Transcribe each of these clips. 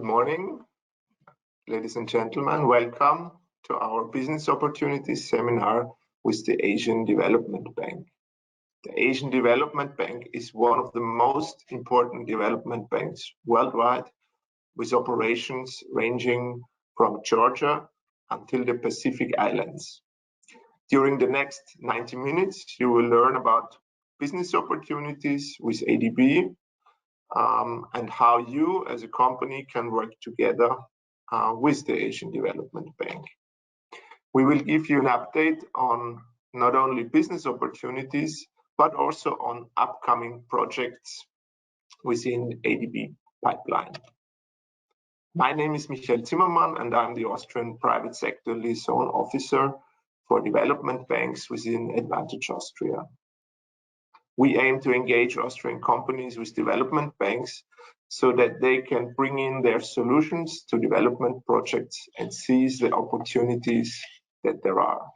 morning, ladies and gentlemen. Welcome to our Business Opportunities Seminar with the Asian Development Bank. The Asian Development Bank is one of the most important development banks worldwide, with operations ranging from Georgia until the Pacific Islands. During the next 90 minutes, you will learn about business opportunities with ADB and how you as a company can work together with the Asian Development Bank. We will give you an update on not only business opportunities, but also on upcoming projects within ADB pipeline. My name is Michael Zimmermann, and I'm the Austrian Private Sector Liaison Officer for development banks within Advantage Austria. We aim to engage Austrian companies with development banks so that they can bring in their solutions to development projects and seize the opportunities that there are.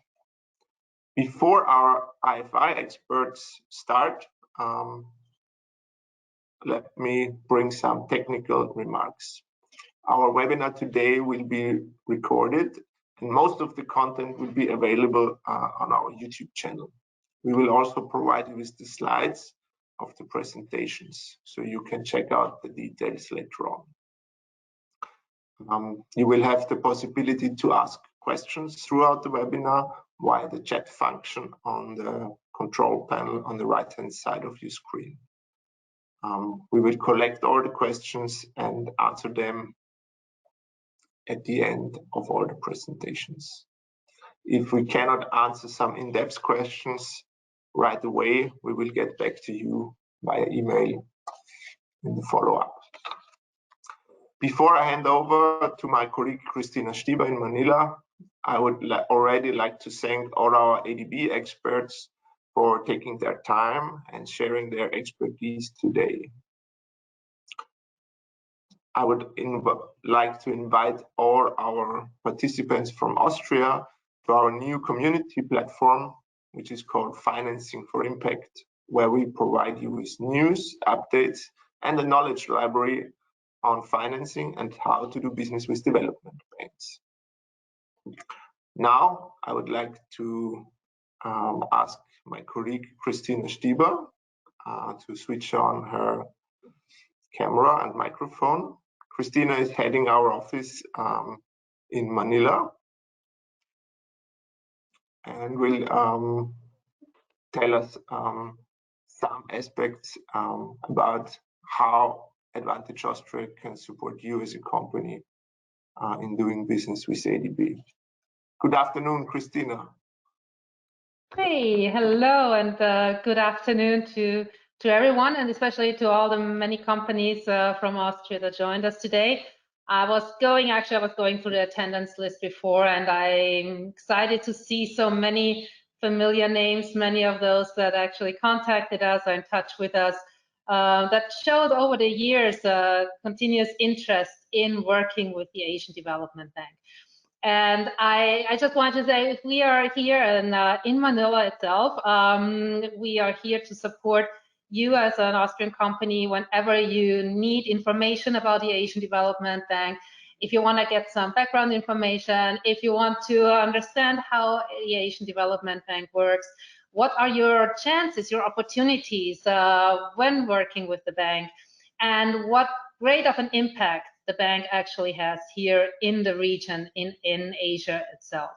Before our IFI experts start, let me bring some technical remarks. Our webinar today will be recorded, and most of the content will be available on our YouTube channel. We will also provide you with the slides of the presentations, so you can check out the details later on. You will have the possibility to ask questions throughout the webinar via the chat function on the control panel on the right-hand side of your screen. We will collect all the questions and answer them at the end of all the presentations. If we cannot answer some in-depth questions right away, we will get back to you via email in the follow-up. Before I hand over to my colleague Christina Stieber in Manila, I would already like to thank all our ADB experts for taking their time and sharing their expertise today. I would like to invite all our participants from Austria to our new community platform, which is called Financing for Impact, where we provide you with news, updates, and a knowledge library on financing and how to do business with development banks. Now, I would like to ask my colleague Christina Stieber to switch on her camera and microphone. Christina is heading our office in Manila and will tell us some aspects about how Advantage Austria can support you as a company in doing business with ADB. Good afternoon, Christina. Hey, hello, and good afternoon to everyone, and especially to all the many companies from Austria that joined us today. I was going through the attendance list before, and I'm excited to see so many familiar names, many of those that actually contacted us, are in touch with us, that showed over the years continuous interest in working with the Asian Development Bank. And I just want to say, if we are here in Manila itself, we are here to support you as an Austrian company whenever you need information about the Asian Development Bank. If you want to get some background information, if you want to understand how the Asian Development Bank works, what are your chances, your opportunities when working with the bank, and what great of an impact the bank actually has here in the region, in Asia itself.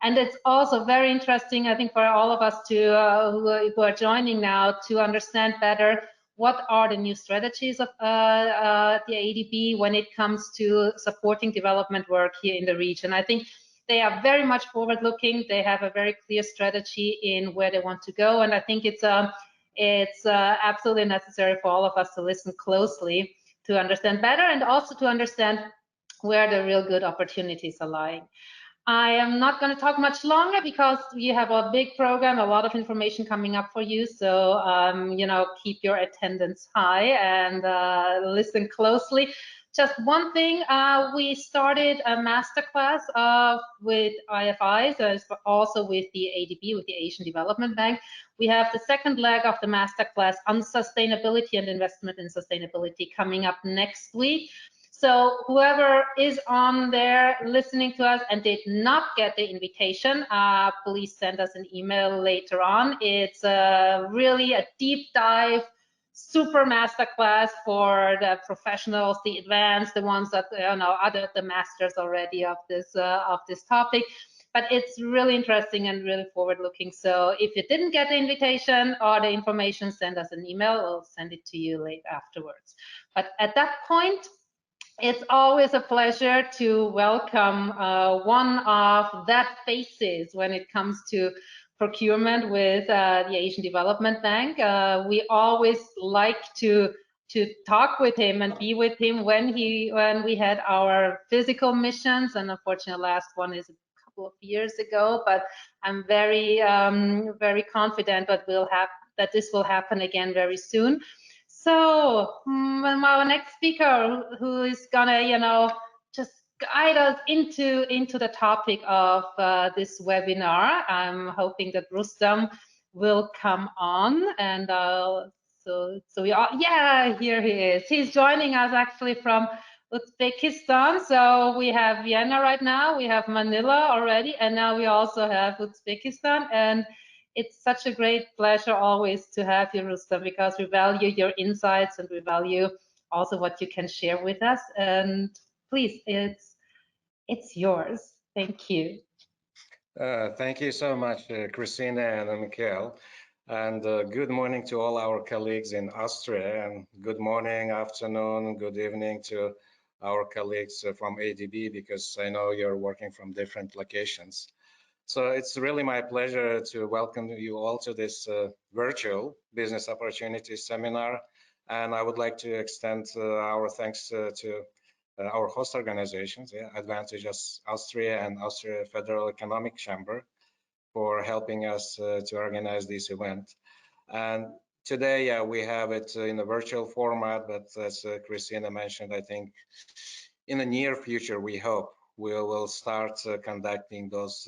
And it's also very interesting, I think, for all of us who are joining now to understand better what are the new strategies of the ADB when it comes to supporting development work here in the region. I think they are very much forward-looking. They have a very clear strategy in where they want to go, and I think it's absolutely necessary for all of us to listen closely to understand better, and also to understand where the real good opportunities are lying. I am not going to talk much longer because we have a big program, a lot of information coming up for you. So, you know, keep your attendance high and listen closely. Just one thing, we started a masterclass with IFIs, also with the ADB, with the Asian Development Bank. We have the second leg of the masterclass on sustainability and investment in sustainability coming up next week. So whoever is on there listening to us and did not get the invitation, please send us an email later on. It's really a deep dive, super masterclass for the professionals, the advanced, the ones that are the masters already of this topic. But it's really interesting and really forward-looking. So if you didn't get the invitation or the information, send us an email. We'll send it to you late afterwards. But at that point, it's always a pleasure to welcome one of the faces when it comes to procurement with the Asian Development Bank. We always like to talk with him and be with him when we had our physical missions, and unfortunately, the last one is a couple of years ago. But I'm very very confident that this will happen again very soon. So our next speaker, who is gonna, just guide us into the topic of this webinar. I'm hoping that Rustam will come on, and so we are. Yeah, here he is. He's joining us actually from Uzbekistan. So we have Vienna right now, we have Manila already, and now we also have Uzbekistan. And it's such a great pleasure always to have you, Rustam, because we value your insights and we value also what you can share with us. And please, it's yours. Thank you. Thank you so much, Christina and Mikhail. And good morning to all our colleagues in Austria, and good morning, afternoon, good evening to our colleagues from ADB, because I know you're working from different locations. So it's really my pleasure to welcome you all to this virtual business opportunities seminar. And I would like to extend our thanks to our host organizations, Advantage Austria and Austria Federal Economic Chamber, for helping us to organize this event. And today we have it in a virtual format, but as Christina mentioned, I think in the near future, we hope we will start conducting those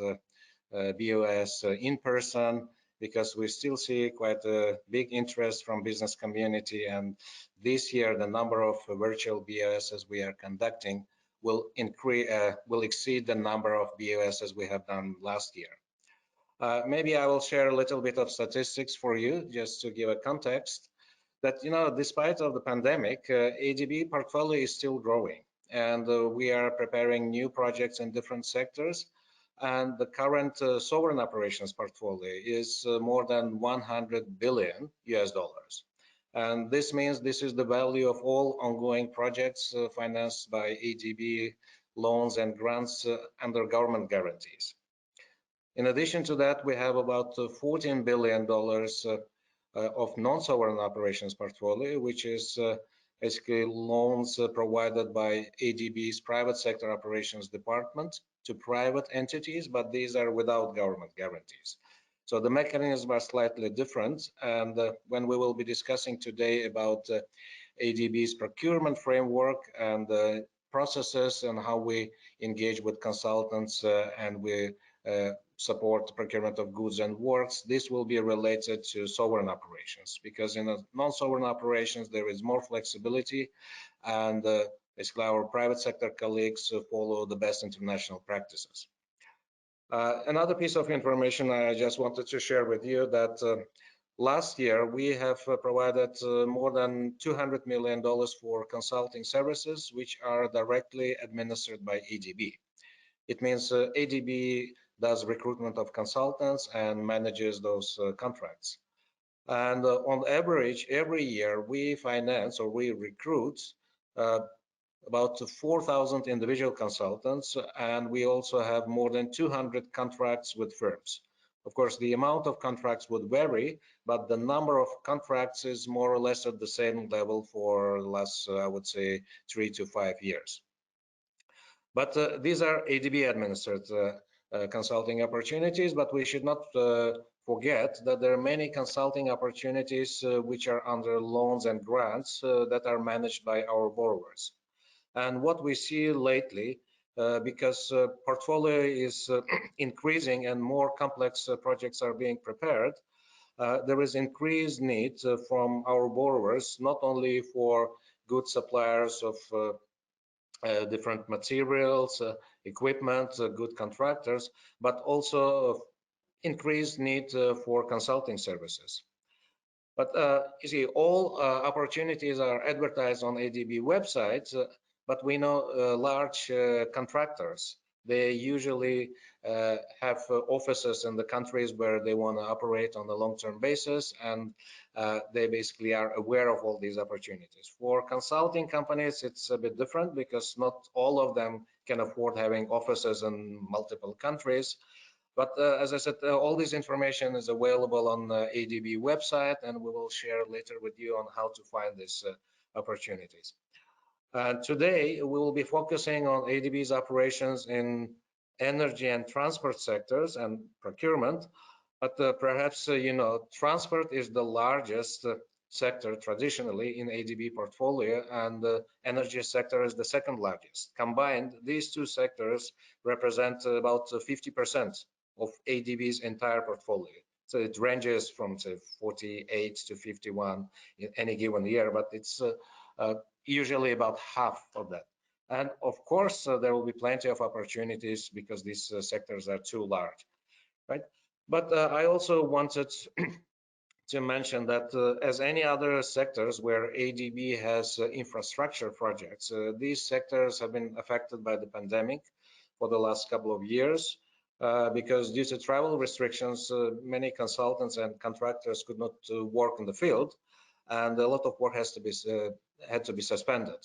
BOS in person, because we still see quite a big interest from business community. And this year, the number of virtual BOSs we are conducting will exceed the number of BOSs we have done last year. Maybe I will share a little bit of statistics for you, just to give a context that, despite of the pandemic, ADB portfolio is still growing, and we are preparing new projects in different sectors. And the current sovereign operations portfolio is more than 100 billion US dollars. And this means this is the value of all ongoing projects financed by ADB loans and grants under government guarantees. In addition to that, we have about $14 billion of non-sovereign operations portfolio, which is basically loans provided by ADB's private sector operations department to private entities, but these are without government guarantees. So the mechanisms are slightly different. And when we will be discussing today about ADB's procurement framework and the processes and how we engage with consultants and we support the procurement of goods and works, this will be related to sovereign operations, because in non-sovereign operations there is more flexibility, and basically our private sector colleagues follow the best international practices. Another piece of information I just wanted to share with you, that last year we have provided more than $200 million for consulting services, which are directly administered by ADB. It means ADB does recruitment of consultants and manages those contracts. And on average, every year we finance or we recruit about 4,000 individual consultants, and we also have more than 200 contracts with firms. Of course, the amount of contracts would vary, but the number of contracts is more or less at the same level for the last, I would say, 3 to 5 years. But these are ADB administered consulting opportunities, but we should not forget that there are many consulting opportunities which are under loans and grants that are managed by our borrowers. And what we see lately, because portfolio is increasing and more complex projects are being prepared, there is increased need from our borrowers, not only for good suppliers of different materials, equipment, good contractors, but also increased need for consulting services. But you see, all opportunities are advertised on ADB websites, but we know large contractors, they usually have offices in the countries where they want to operate on a long-term basis, and they basically are aware of all these opportunities. For consulting companies, it's a bit different because not all of them can afford having offices in multiple countries. But as I said, all this information is available on the ADB website, and we will share later with you on how to find these opportunities. Today, we will be focusing on ADB's operations in energy and transport sectors and procurement. But perhaps, you know, transport is the largest sector traditionally in ADB portfolio, and the energy sector is the second largest. Combined, these two sectors represent about 50% of ADB's entire portfolio. So it ranges from say 48 to 51 in any given year, but it's usually about half of that. And of course, there will be plenty of opportunities because these sectors are too large, right? But I also wanted to mention that as any other sectors where ADB has infrastructure projects, these sectors have been affected by the pandemic for the last couple of years. Because due to travel restrictions, many consultants and contractors could not work in the field, and a lot of work had to be suspended.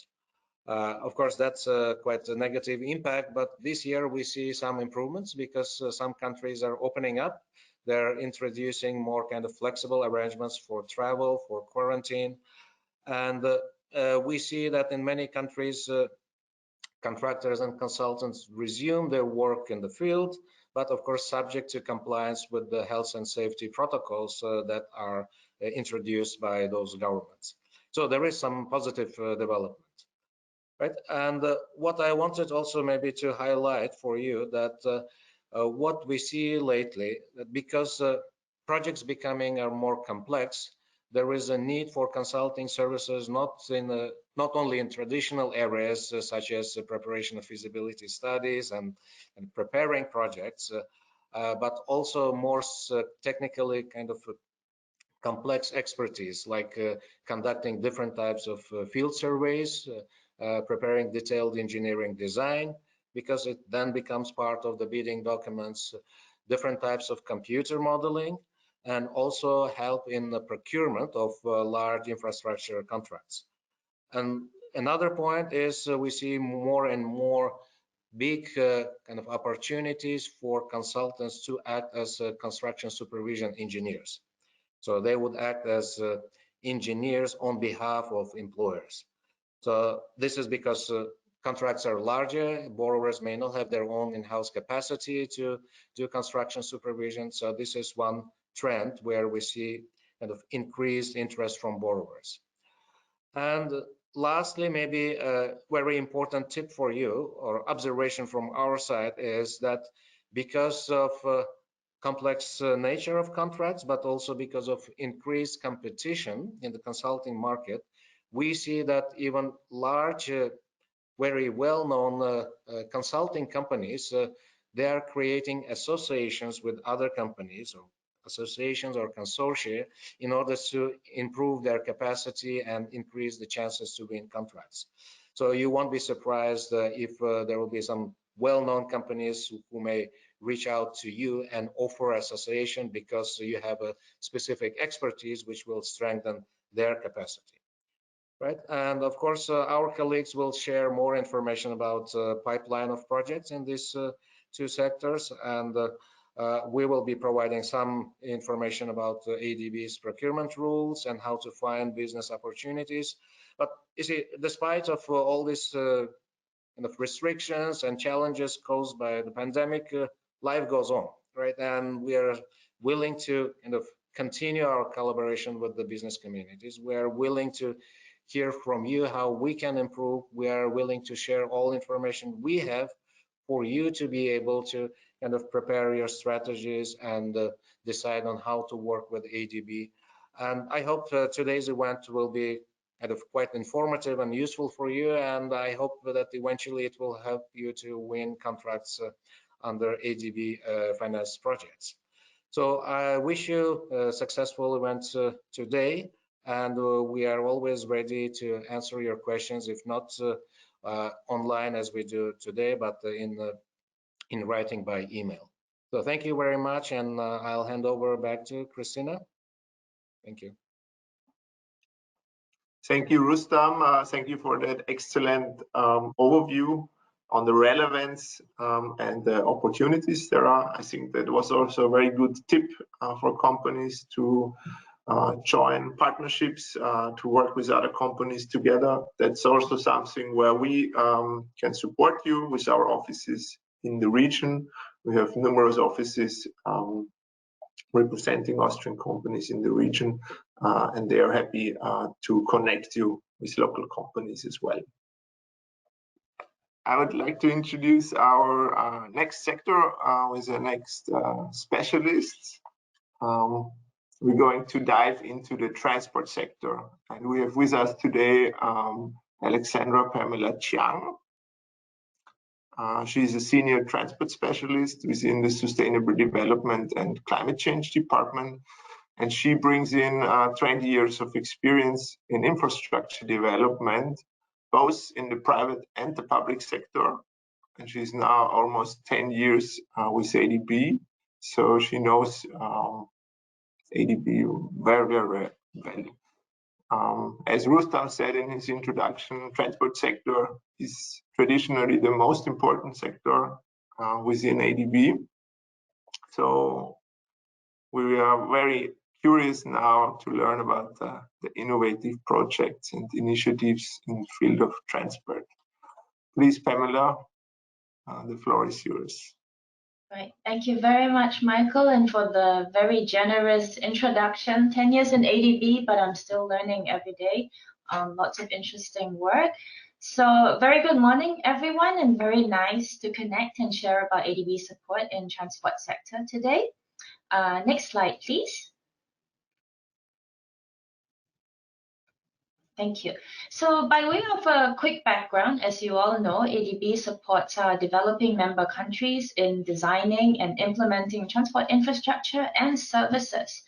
Of course, that's quite a negative impact, but this year we see some improvements because some countries are opening up. They're introducing more kind of flexible arrangements for travel, for quarantine, and we see that in many countries, contractors and consultants resume their work in the field, but of course subject to compliance with the health and safety protocols that are introduced by those governments. So there is some positive development, right? And what I wanted also maybe to highlight for you that what we see lately, that because projects becoming are more complex, there is a need for consulting services not only in traditional areas such as the preparation of feasibility studies and preparing projects, but also more technically kind of complex expertise like conducting different types of field surveys, preparing detailed engineering design, because it then becomes part of the bidding documents, different types of computer modeling, and also help in the procurement of large infrastructure contracts. And another point is we see more and more big kind of opportunities for consultants to act as construction supervision engineers. So they would act as engineers on behalf of employers. So this is because contracts are larger, borrowers may not have their own in-house capacity to do construction supervision. So this is one trend where we see kind of increased interest from borrowers. And lastly, maybe a very important tip for you or observation from our side is that because of complex nature of contracts, but also because of increased competition in the consulting market, we see that even large, very well-known consulting companies, they are creating associations with other companies or associations or consortia in order to improve their capacity and increase the chances to win contracts. So you won't be surprised if there will be some well-known companies who may reach out to you and offer association because you have a specific expertise which will strengthen their capacity, right? And of course, our colleagues will share more information about pipeline of projects in these two sectors, and we will be providing some information about ADB's procurement rules and how to find business opportunities. But you see, despite of all these kind of restrictions and challenges caused by the pandemic, life goes on, right? And we are willing to kind of continue our collaboration with the business communities. We are willing to hear from you how we can improve. We are willing to share all information we have for you to be able to kind of prepare your strategies and decide on how to work with ADB. And I hope today's event will be kind of quite informative and useful for you, and I hope that eventually it will help you to win contracts under ADB finance projects. So I wish you a successful event today, and we are always ready to answer your questions, if not online as we do today, but in writing by email. So thank you very much, and I'll hand over back to Christina. Thank you. Thank you, Rustam. Thank you for that excellent overview on the relevance and the opportunities there are. I think that was also a very good tip for companies to join partnerships, to work with other companies together. That's also something where we can support you with our offices in the region. We have numerous offices representing Austrian companies in the region, and they are happy to connect you with local companies as well. I would like to introduce our next sector with the next specialists. We're going to dive into the transport sector, and we have with us today Alexandra Pamela Chiang. She's a senior transport specialist within the Sustainable Development and Climate Change Department, and she brings in 20 years of experience in infrastructure development, both in the private and the public sector. And she's now almost 10 years with ADB, so she knows ADB very, very well. As Rustam said in his introduction, transport sector is traditionally the most important sector within ADB. So we are very curious now to learn about the innovative projects and initiatives in the field of transport. Please, Pamela, the floor is yours. Right. Thank you very much, Michael, and for the very generous introduction. 10 years in ADB, but I'm still learning every day. Lots of interesting work. So very good morning, everyone, and very nice to connect and share about ADB support in transport sector today. Next slide, please. Thank you. So by way of a quick background, as you all know, ADB supports our developing member countries in designing and implementing transport infrastructure and services.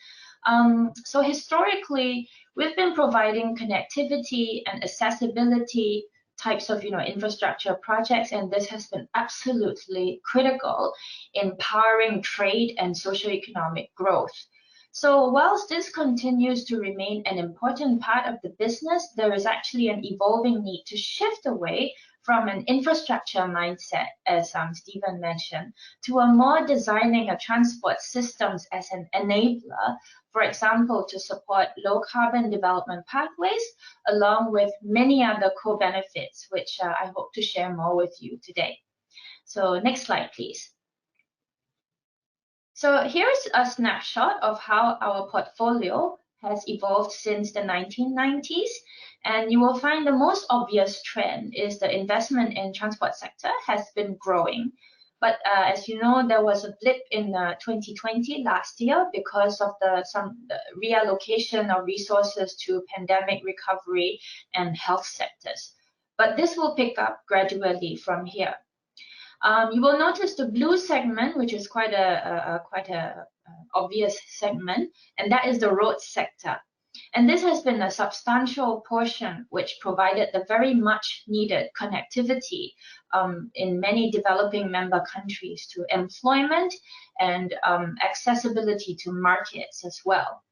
So historically, we've been providing connectivity and accessibility types of infrastructure projects, and this has been absolutely critical in powering trade and socioeconomic growth. So whilst this continues to remain an important part of the business, there is actually an evolving need to shift away from an infrastructure mindset, as Stephen mentioned, to a more designing a transport systems as an enabler, for example, to support low carbon development pathways, along with many other co-benefits, which I hope to share more with you today. So next slide, please. So here's a snapshot of how our portfolio has evolved since the 1990s. And you will find the most obvious trend is the investment in transport sector has been growing. But as you know, there was a blip in 2020 last year because of the reallocation of resources to pandemic recovery and health sectors. But this will pick up gradually from here. You will notice the blue segment, which is quite a obvious segment, and that is the road sector. And this has been a substantial portion which provided the very much needed connectivity in many developing member countries to employment and accessibility to markets as well.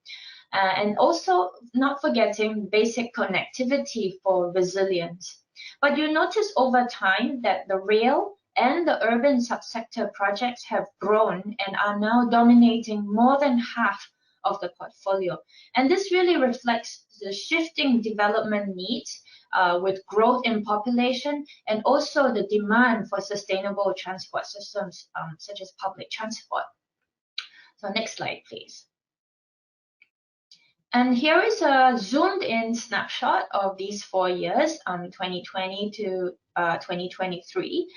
And also not forgetting basic connectivity for resilience. But you notice over time that the rail and the urban subsector projects have grown and are now dominating more than half of the portfolio. And this really reflects the shifting development needs with growth in population and also the demand for sustainable transport systems such as public transport. So next slide, please. And here is a zoomed in snapshot of these 4 years, 2020 to 2023.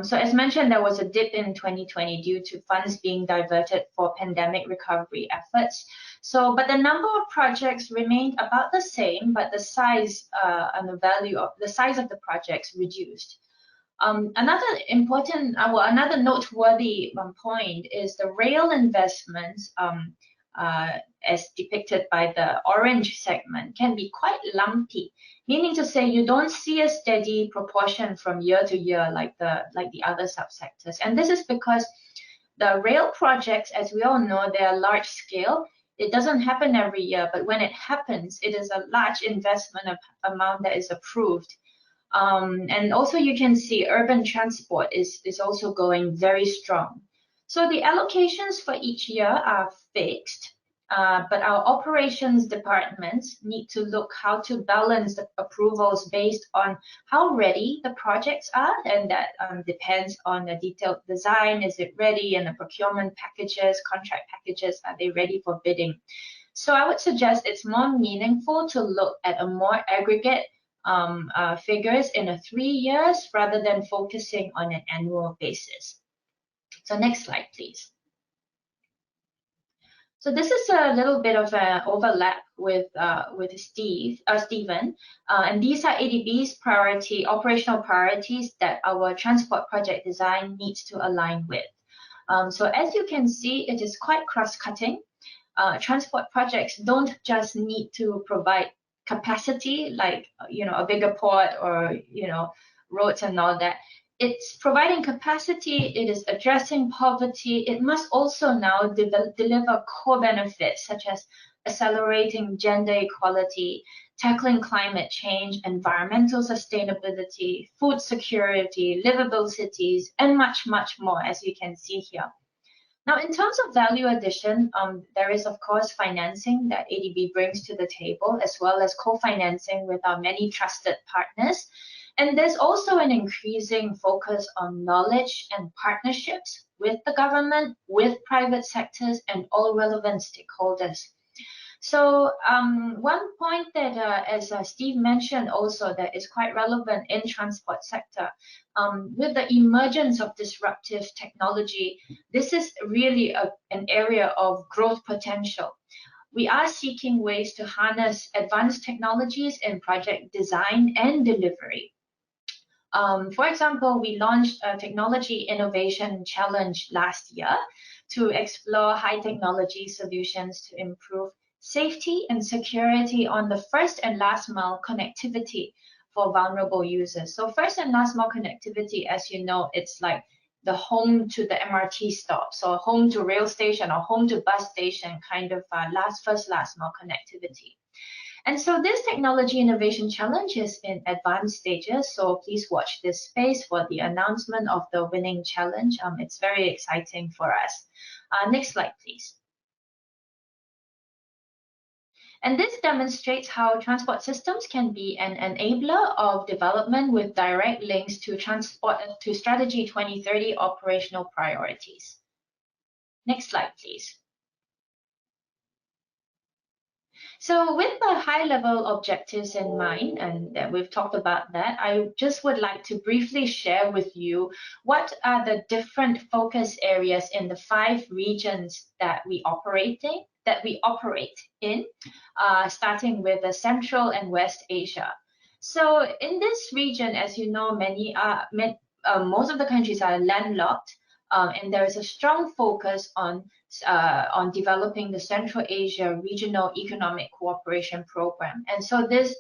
So as mentioned, there was a dip in 2020 due to funds being diverted for pandemic recovery efforts. So, but the number of projects remained about the same, but the size and the value of the size of the projects reduced. Another noteworthy point is the rail investments, as depicted by the orange segment, can be quite lumpy, meaning to say you don't see a steady proportion from year to year like the other subsectors. And this is because the rail projects, as we all know, they are large scale. It doesn't happen every year, but when it happens, it is a large investment amount that is approved. And also you can see urban transport is also going very strong. So the allocations for each year are fixed, but our operations departments need to look how to balance the approvals based on how ready the projects are, and that depends on the detailed design. Is it ready? And the procurement packages, contract packages, are they ready for bidding? So I would suggest it's more meaningful to look at a more aggregate figures in 3 years rather than focusing on an annual basis. So next slide, please. So this is a little bit of an overlap with Stephen, and these are ADB's operational priorities that our transport project design needs to align with. So as you can see, it is quite cross-cutting. Transport projects don't just need to provide capacity, like a bigger port or roads and all that. It's providing capacity, it is addressing poverty. It must also now deliver core benefits such as accelerating gender equality, tackling climate change, environmental sustainability, food security, livable cities, and much, much more, as you can see here. Now, in terms of value addition, there is, of course, financing that ADB brings to the table, as well as co-financing with our many trusted partners. And there's also an increasing focus on knowledge and partnerships with the government, with private sectors, and all relevant stakeholders. So one point that, as Steve mentioned also, that is quite relevant in transport sector, with the emergence of disruptive technology, this is really an area of growth potential. We are seeking ways to harness advanced technologies in project design and delivery. For example, we launched a technology innovation challenge last year to explore high technology solutions to improve safety and security on the first and last mile connectivity for vulnerable users. So first and last mile connectivity, as you know, it's like the home to the MRT stop, so home to rail station or home to bus station kind of first last mile connectivity. And so this technology innovation challenge is in advanced stages, so please watch this space for the announcement of the winning challenge. It's very exciting for us. Next slide, please. And this demonstrates how transport systems can be an enabler of development with direct links to Strategy 2030 operational priorities. Next slide, please. So with the high-level objectives in mind, and we've talked about that, I just would like to briefly share with you what are the different focus areas in the 5 regions that we operate in, starting with the Central and West Asia. So in this region, as you know, most of the countries are landlocked, and there is a strong focus on developing the Central Asia Regional Economic Cooperation Program. And so this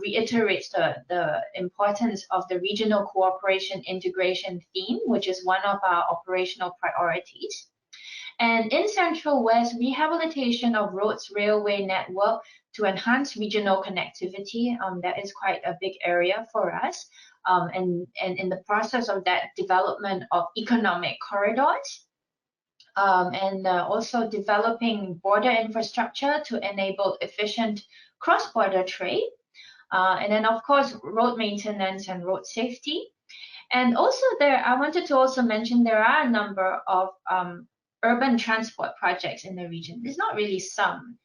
reiterates the importance of the regional cooperation integration theme, which is one of our operational priorities. And in Central West, rehabilitation of roads railway network to enhance regional connectivity, that is quite a big area for us. And in the process of that, development of economic corridors, and also developing border infrastructure to enable efficient cross-border trade. And then, of course, road maintenance and road safety. And also I wanted to also mention there are a number of urban transport projects in the region. There's not really some.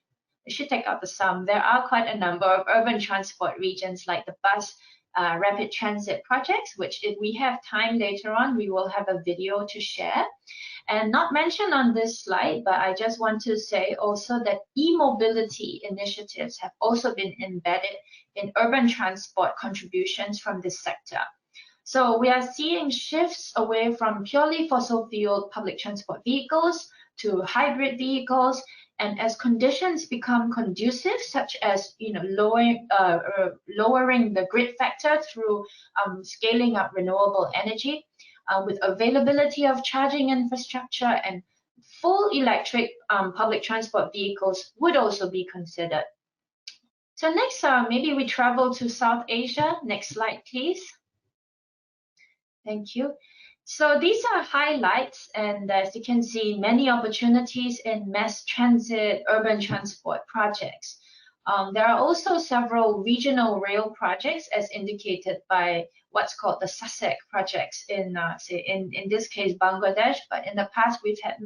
I should take out the sum. There are quite a number of urban transport regions like the bus rapid transit projects, which if we have time later on, we will have a video to share. And not mentioned on this slide, but I just want to say also that e-mobility initiatives have also been embedded in urban transport contributions from this sector. So we are seeing shifts away from purely fossil fuel public transport vehicles to hybrid vehicles. And as conditions become conducive, such as lowering the grid factor through scaling up renewable energy, with availability of charging infrastructure, and full electric public transport vehicles would also be considered. So next, maybe we travel to South Asia. Next slide, please. Thank you. So these are highlights, and as you can see, many opportunities in mass transit urban transport projects. There are also several regional rail projects, as indicated by what's called the SASEC projects in this case, Bangladesh. But in the past, we've had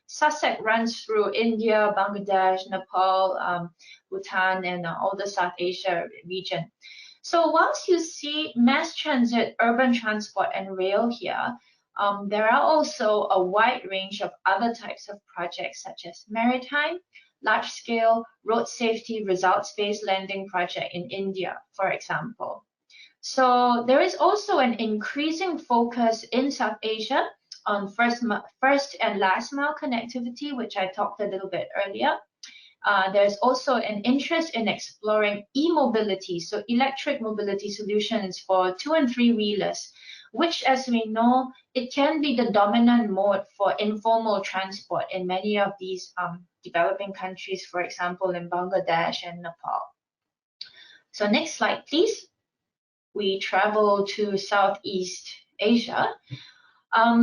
SASEC runs through India, Bangladesh, Nepal, Bhutan, and all the South Asia region. So whilst you see mass transit, urban transport, and rail here, there are also a wide range of other types of projects, such as maritime, large-scale road safety results-based landing project in India, for example. So there is also an increasing focus in South Asia on first and last mile connectivity, which I talked a little bit earlier. There's also an interest in exploring e-mobility, so electric mobility solutions for 2- and 3-wheelers, which, as we know, it can be the dominant mode for informal transport in many of these developing countries, for example, in Bangladesh and Nepal. So next slide, please. We travel to Southeast Asia.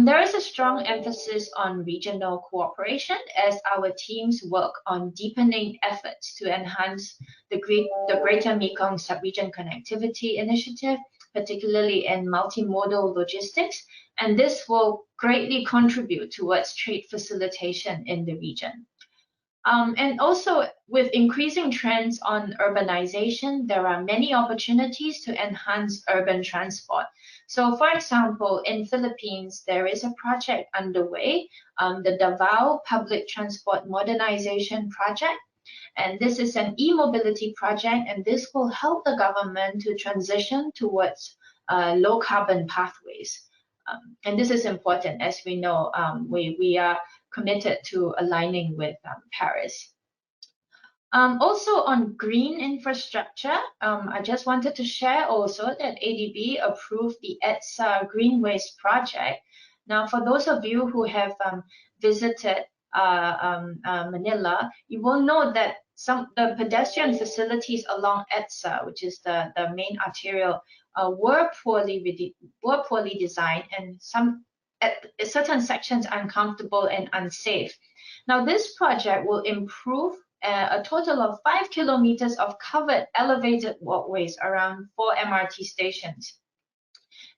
There is a strong emphasis on regional cooperation as our teams work on deepening efforts to enhance the Greater Mekong Sub-Region Connectivity Initiative, particularly in multimodal logistics, and this will greatly contribute towards trade facilitation in the region. And also, with increasing trends on urbanization, there are many opportunities to enhance urban transport. So, for example, in Philippines, there is a project underway, the Davao Public Transport Modernization Project. And this is an e-mobility project, and this will help the government to transition towards low carbon pathways. And this is important, as we know, we are committed to aligning with Paris. Also on green infrastructure, I just wanted to share also that ADB approved the Edsa Greenways project. Now, for those of you who have visited Manila, you will know that the pedestrian facilities along Edsa, which is the main arterial, were poorly designed, and at certain sections uncomfortable and unsafe. Now, this project will improve a total of 5 kilometers of covered elevated walkways around 4 MRT stations.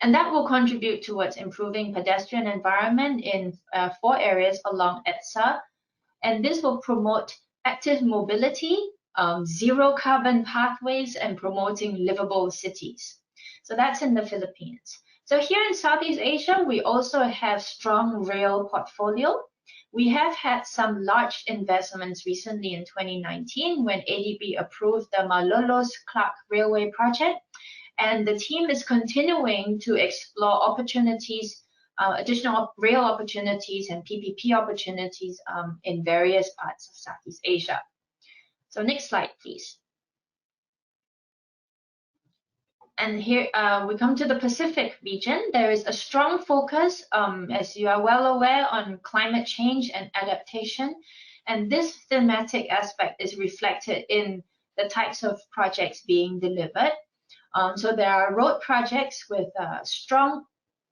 And that will contribute towards improving pedestrian environment in 4 areas along Edsa. And this will promote active mobility, zero carbon pathways, and promoting livable cities. So that's in the Philippines. So here in Southeast Asia, we also have strong rail portfolio. We have had some large investments recently in 2019 when ADB approved the Malolos-Clark Railway project. And the team is continuing to explore opportunities, additional rail opportunities and PPP opportunities in various parts of Southeast Asia. So next slide, please. And here we come to the Pacific region. There is a strong focus, as you are well aware, on climate change and adaptation. And this thematic aspect is reflected in the types of projects being delivered. So there are road projects with strong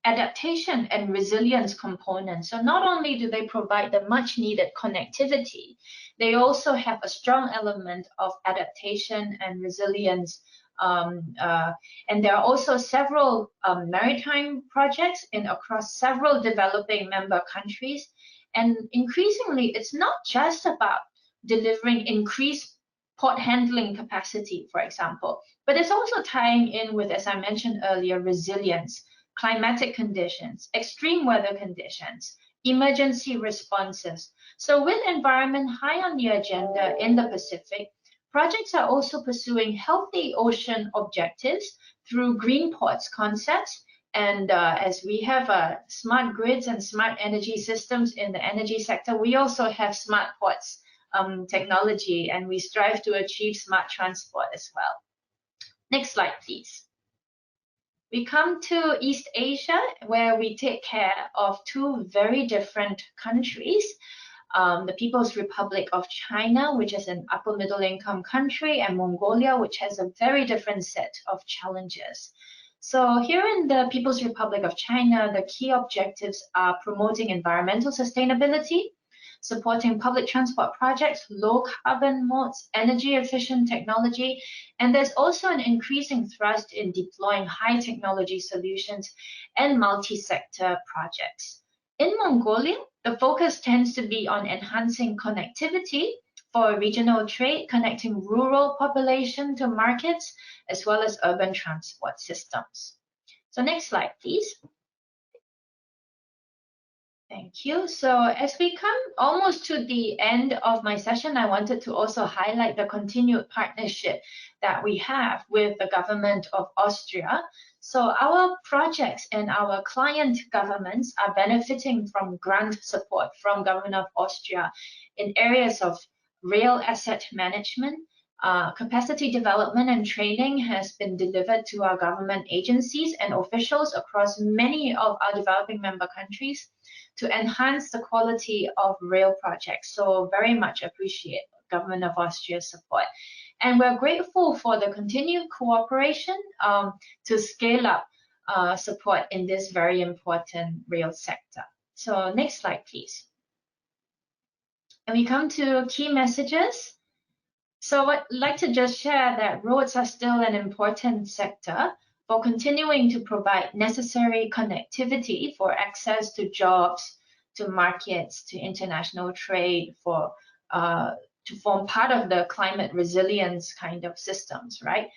adaptation and resilience components. So not only do they provide the much needed connectivity, they also have a strong element of adaptation and resilience. And there are also several maritime projects across several developing member countries. And increasingly, it's not just about delivering increased port handling capacity, for example. But it's also tying in with, as I mentioned earlier, resilience, climatic conditions, extreme weather conditions, emergency responses. So with environment high on the agenda in the Pacific, projects are also pursuing healthy ocean objectives through green ports concepts. And as we have smart grids and smart energy systems in the energy sector, we also have smart ports technology, and we strive to achieve smart transport as well. Next slide, please. We come to East Asia, where we take care of two very different countries. The People's Republic of China, which is an upper middle income country, and Mongolia, which has a very different set of challenges. So here in the People's Republic of China, the key objectives are promoting environmental sustainability, supporting public transport projects, low carbon modes, energy efficient technology, and there's also an increasing thrust in deploying high technology solutions and multi-sector projects. In Mongolia, the focus tends to be on enhancing connectivity for regional trade, connecting rural population to markets, as well as urban transport systems. So next slide, please. Thank you. So as we come almost to the end of my session, I wanted to also highlight the continued partnership that we have with the government of Austria. So our projects and our client governments are benefiting from grant support from government of Austria in areas of rail asset management. Capacity development and training has been delivered to our government agencies and officials across many of our developing member countries to enhance the quality of rail projects. So very much appreciate government of Austria's support. And we're grateful for the continued cooperation to scale up support in this very important rail sector. So next slide, please. And we come to key messages. So I'd like to just share that roads are still an important sector for continuing to provide necessary connectivity for access to jobs, to markets, to international trade, for to form part of the climate resilience kind of systems, right?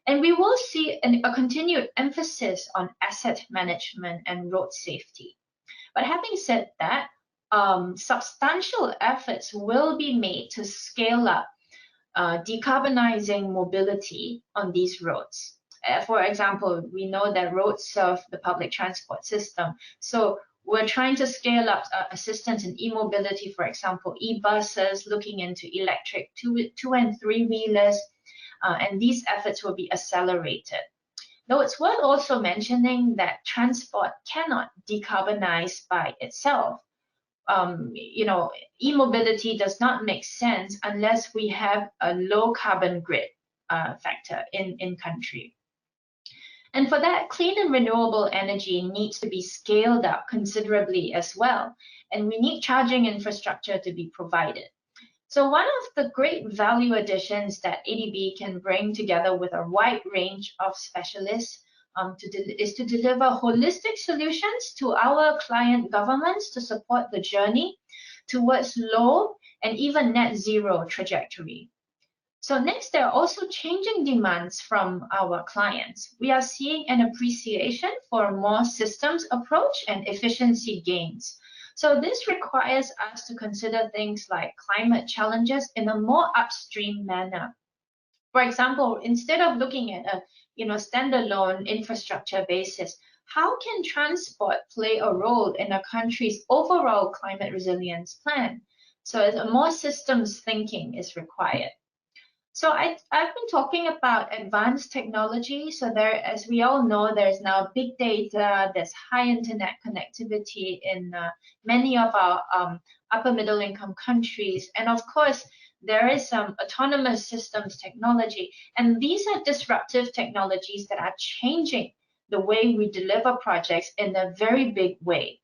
And we will see a continued emphasis on asset management and road safety. But having said that, substantial efforts will be made to scale up decarbonizing mobility on these roads. For example, we know that roads serve the public transport system. So we're trying to scale up assistance in e-mobility, for example, e-buses, looking into electric two and three wheelers, and these efforts will be accelerated. Though it's worth also mentioning that transport cannot decarbonize by itself. You know, e-mobility does not make sense unless we have a low carbon grid factor in country. And for that, clean and renewable energy needs to be scaled up considerably as well. And we need charging infrastructure to be provided. So one of the great value additions that ADB can bring together with a wide range of specialists is to deliver holistic solutions to our client governments to support the journey towards low and even net zero trajectory. So next, there are also changing demands from our clients. We are seeing an appreciation for a more systems approach and efficiency gains. So this requires us to consider things like climate challenges in a more upstream manner. For example, instead of looking at a standalone infrastructure basis, how can transport play a role in a country's overall climate resilience plan? So a more systems thinking is required. So I've been talking about advanced technology. So there, as we all know, there's now big data, there's high internet connectivity in many of our upper middle income countries. And of course, there is some autonomous systems technology. And these are disruptive technologies that are changing the way we deliver projects in a very big way.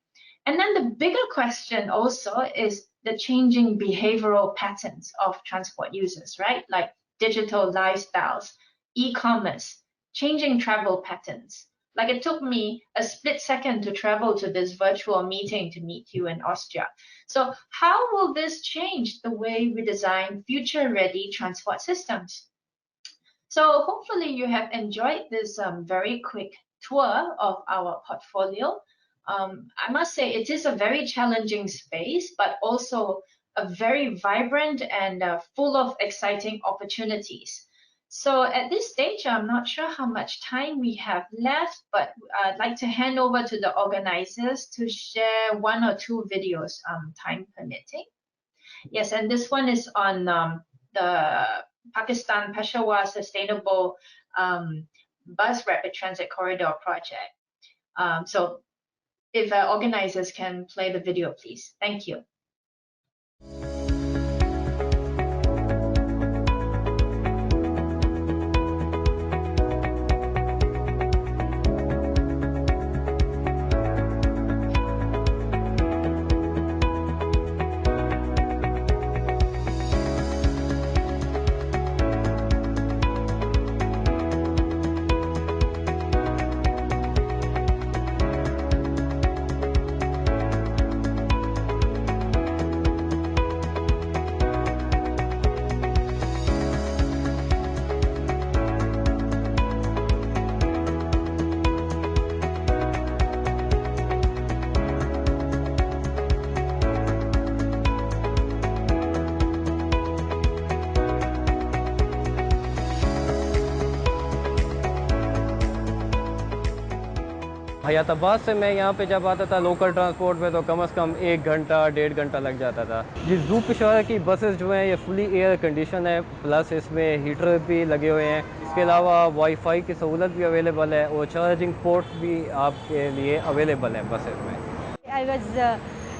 And then the bigger question also is the changing behavioral patterns of transport users, right? Like digital lifestyles, e-commerce, changing travel patterns, Like it took me a split second to travel to this virtual meeting to meet you in Austria. So how will this change the way we design future-ready transport systems? So hopefully you have enjoyed this very quick tour of our portfolio. I must say it is a very challenging space, but also a very vibrant and full of exciting opportunities. So at this stage, I'm not sure how much time we have left, but I'd like to hand over to the organizers to share 1 or 2 videos, time permitting. Yes, and this one is on the Pakistan Peshawar Sustainable Bus Rapid Transit Corridor project. So if organizers can play the video, please. Thank you. Hayatabad से मैं यहाँ पे जब आता था local transport में तो कम से कम 1 घंटा 1.5 घंटा लग जाता था। ये ज़ू पेशावर की बसेस जो हैं ये फुली एयर कंडीशन है, प्लस इसमें हीटर भी लगे हुए हैं। इसके अलावा वाईफाई की सहूलत भी अवेलेबल है और चार्जिंग पोर्ट भी आपके लिए अवेलेबल है बसेस में। I was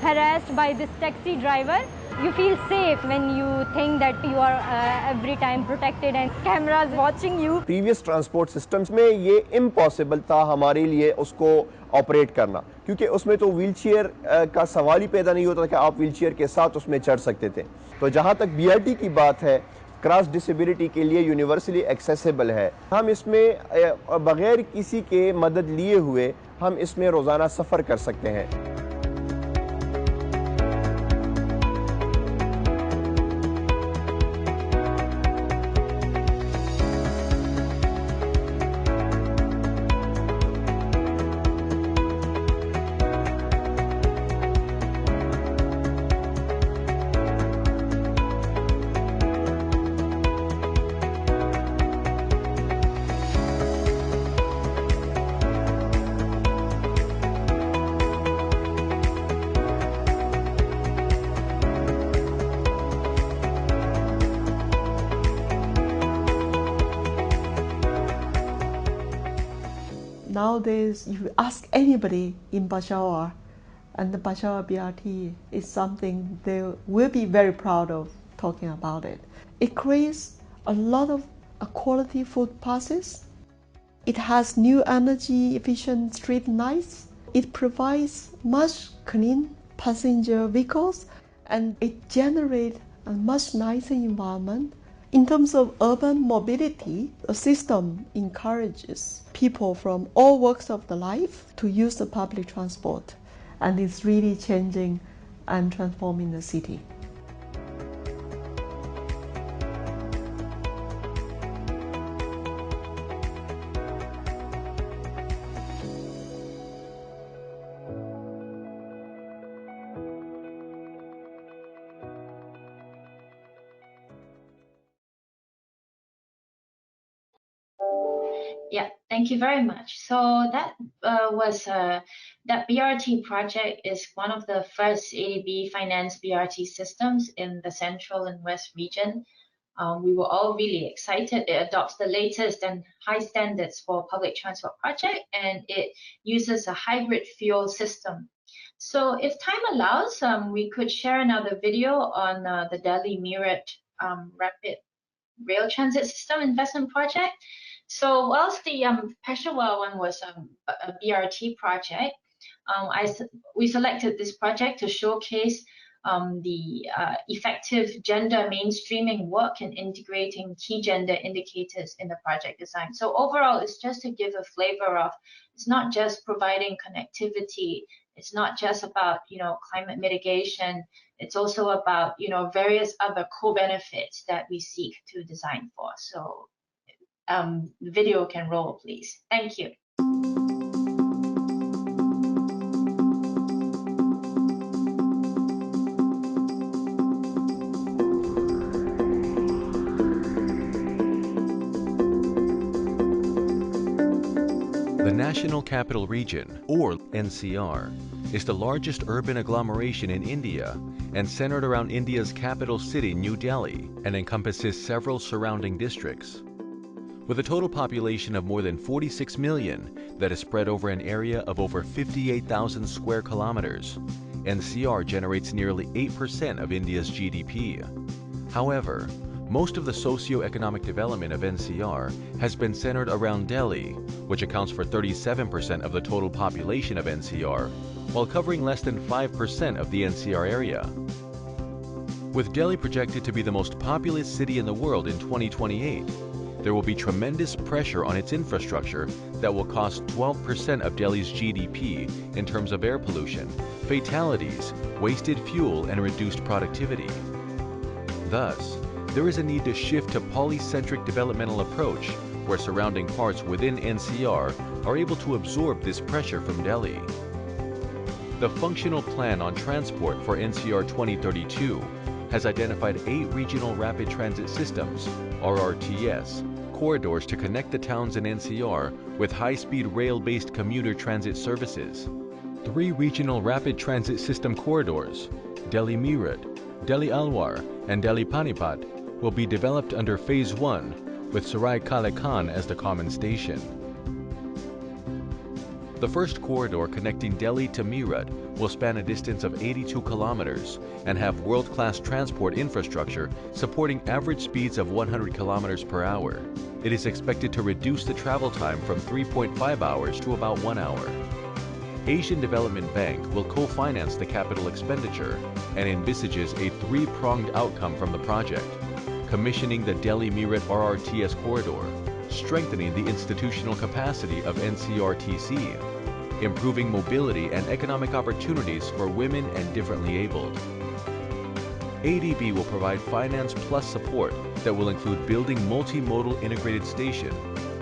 harassed by this taxi driver. You feel safe when you think that you are every time protected and cameras watching you. Previous transport systems में ये impossible था हमारे लिए उसको ऑपरेट करना, क्योंकि उसमें तो व्हीलचेयर का सवाल ही पैदा नहीं होता कि आप व्हीलचेयर के साथ उसमें चढ़ सकते थे। तो जहाँ तक BRT की बात है, क्रॉस डिसेबिलिटी के लिए यूनिवर्सली एक्सेसिबल है। हम इसमें बगैर किसी के मदद लिए हुए हम इसमें रोज़ाना सफ़र कर सकते हैं। Nowadays, you ask anybody in Peshawar, and the Peshawar BRT is something they will be very proud of talking about it. It creates a lot of quality footpaths. It has new energy efficient street lights. It provides much clean passenger vehicles, and it generates a much nicer environment. In terms of urban mobility, the system encourages people from all walks of the life to use the public transport, and it's really changing and transforming the city. Yeah, thank you very much. So that that BRT project is one of the first ADB financed BRT systems in the Central and West region. We were all really excited. It adopts the latest and high standards for public transport project, and it uses a hybrid fuel system. So if time allows, we could share another video on the Delhi Meerut rapid rail transit system investment project. So whilst the Peshawar one was a BRT project, we selected this project to showcase the effective gender mainstreaming work and integrating key gender indicators in the project design. So overall, it's just to give a flavor of, it's not just providing connectivity, it's not just about, climate mitigation, it's also about, various other co-benefits that we seek to design for. So the video can roll, please. Thank you. The National Capital Region, or NCR, is the largest urban agglomeration in India and centered around India's capital city, New Delhi, and encompasses several surrounding districts. With a total population of more than 46 million that is spread over an area of over 58,000 square kilometers, NCR generates nearly 8% of India's GDP. However, most of the socio-economic development of NCR has been centered around Delhi, which accounts for 37% of the total population of NCR, while covering less than 5% of the NCR area. With Delhi projected to be the most populous city in the world in 2028, there will be tremendous pressure on its infrastructure that will cost 12% of Delhi's GDP in terms of air pollution, fatalities, wasted fuel, and reduced productivity. Thus, there is a need to shift to polycentric developmental approach where surrounding parts within NCR are able to absorb this pressure from Delhi. The Functional Plan on Transport for NCR 2032 has identified 8 regional rapid transit systems, RRTS, corridors to connect the towns in NCR with high-speed rail-based commuter transit services. 3 regional rapid transit system corridors, Delhi Meerut, Delhi Alwar, and Delhi Panipat, will be developed under Phase 1, with Sarai Kale Khan as the common station. The first corridor connecting Delhi to Meerut will span a distance of 82 kilometers and have world-class transport infrastructure supporting average speeds of 100 kilometers per hour. It is expected to reduce the travel time from 3.5 hours to about 1 hour. Asian Development Bank will co-finance the capital expenditure and envisages a 3-pronged outcome from the project: commissioning the Delhi-Meerut RRTS corridor, strengthening the institutional capacity of NCRTC, improving mobility and economic opportunities for women and differently abled. ADB will provide finance plus support that will include building multimodal integrated station,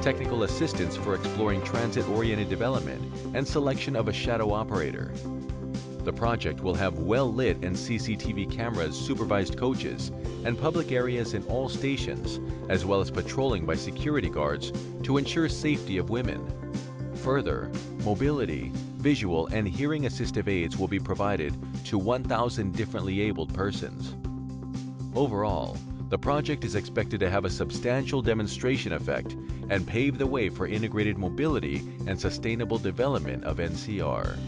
technical assistance for exploring transit-oriented development, and selection of a shadow operator. The project will have well-lit and CCTV cameras, supervised coaches, and public areas in all stations, as well as patrolling by security guards to ensure safety of women. Further, mobility, visual, and hearing assistive aids will be provided to 1,000 differently abled persons. Overall, the project is expected to have a substantial demonstration effect and pave the way for integrated mobility and sustainable development of NCR.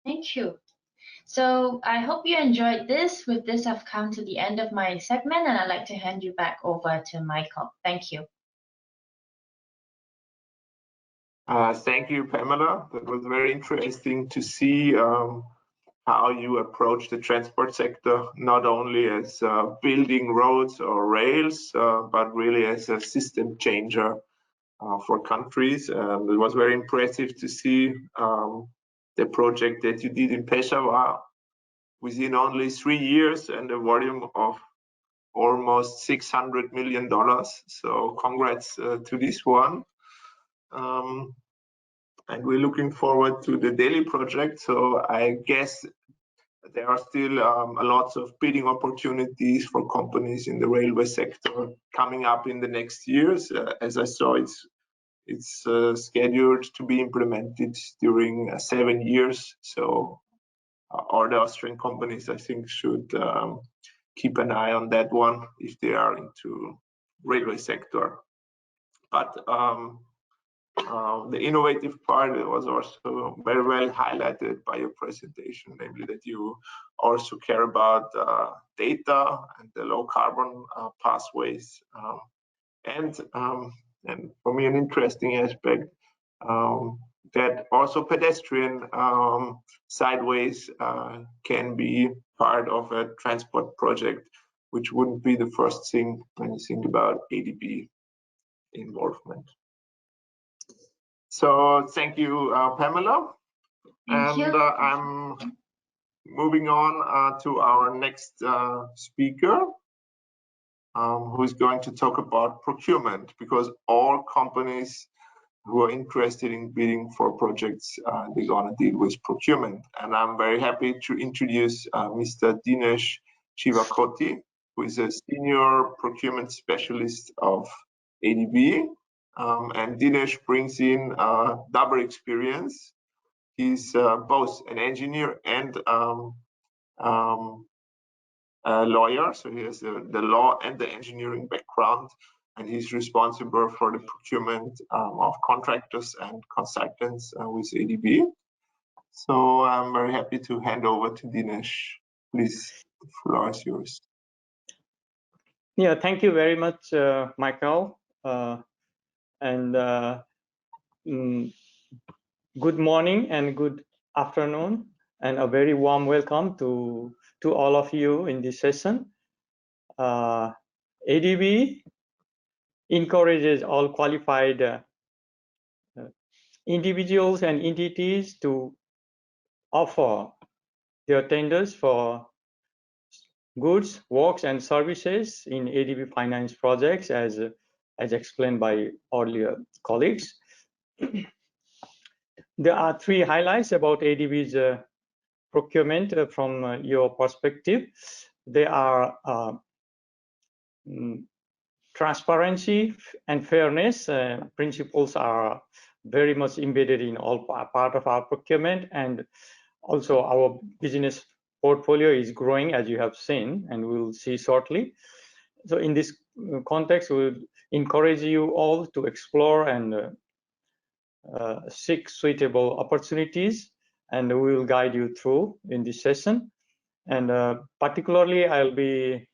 Thank you. So I hope you enjoyed this. With this, I've come to the end of my segment, and I'd like to hand you back over to Michael. Thank you. Thank you, Pamela. That was very interesting to see how you approach the transport sector, not only as building roads or rails, but really as a system changer for countries. It was very impressive to see the project that you did in Peshawar within only 3 years and a volume of almost $600 million. So congrats to this one. And we're looking forward to the Delhi project. So I guess there are still lots of bidding opportunities for companies in the railway sector coming up in the next years. As I saw, it's scheduled to be implemented during 7 years. So all the Austrian companies, I think, should keep an eye on that one if they are into railway sector. But the innovative part was also very well highlighted by your presentation, namely that you also care about data and the low carbon pathways. And for me, an interesting aspect, that also pedestrian sideways can be part of a transport project, which wouldn't be the first thing when you think about ADB involvement. So thank you, Pamela. Thank you. I'm moving on to our next speaker, who is going to talk about procurement, because all companies who are interested in bidding for projects, they're going to deal with procurement. And I'm very happy to introduce Mr. Dinesh Chivakoti, who is a senior procurement specialist of ADB. And Dinesh brings in double experience. He's both an engineer and a lawyer, so he has the law and the engineering background, and he's responsible for the procurement of contractors and consultants with ADB. So I'm very happy to hand over to Dinesh. Please, the floor is yours. Yeah, thank you very much, Michael. Good morning and good afternoon, and a very warm welcome to all of you in this session. ADB encourages all qualified individuals and entities to offer their tenders for goods, works, and services in ADB finance projects, as explained by earlier colleagues. There are three highlights about ADB's procurement from your perspective. They are transparency and fairness. Principles are very much embedded in all part of our procurement, and also our business portfolio is growing, as you have seen, and we'll see shortly. So in this context, we will encourage you all to explore and seek suitable opportunities, and we will guide you through in this session. And particularly, I'll be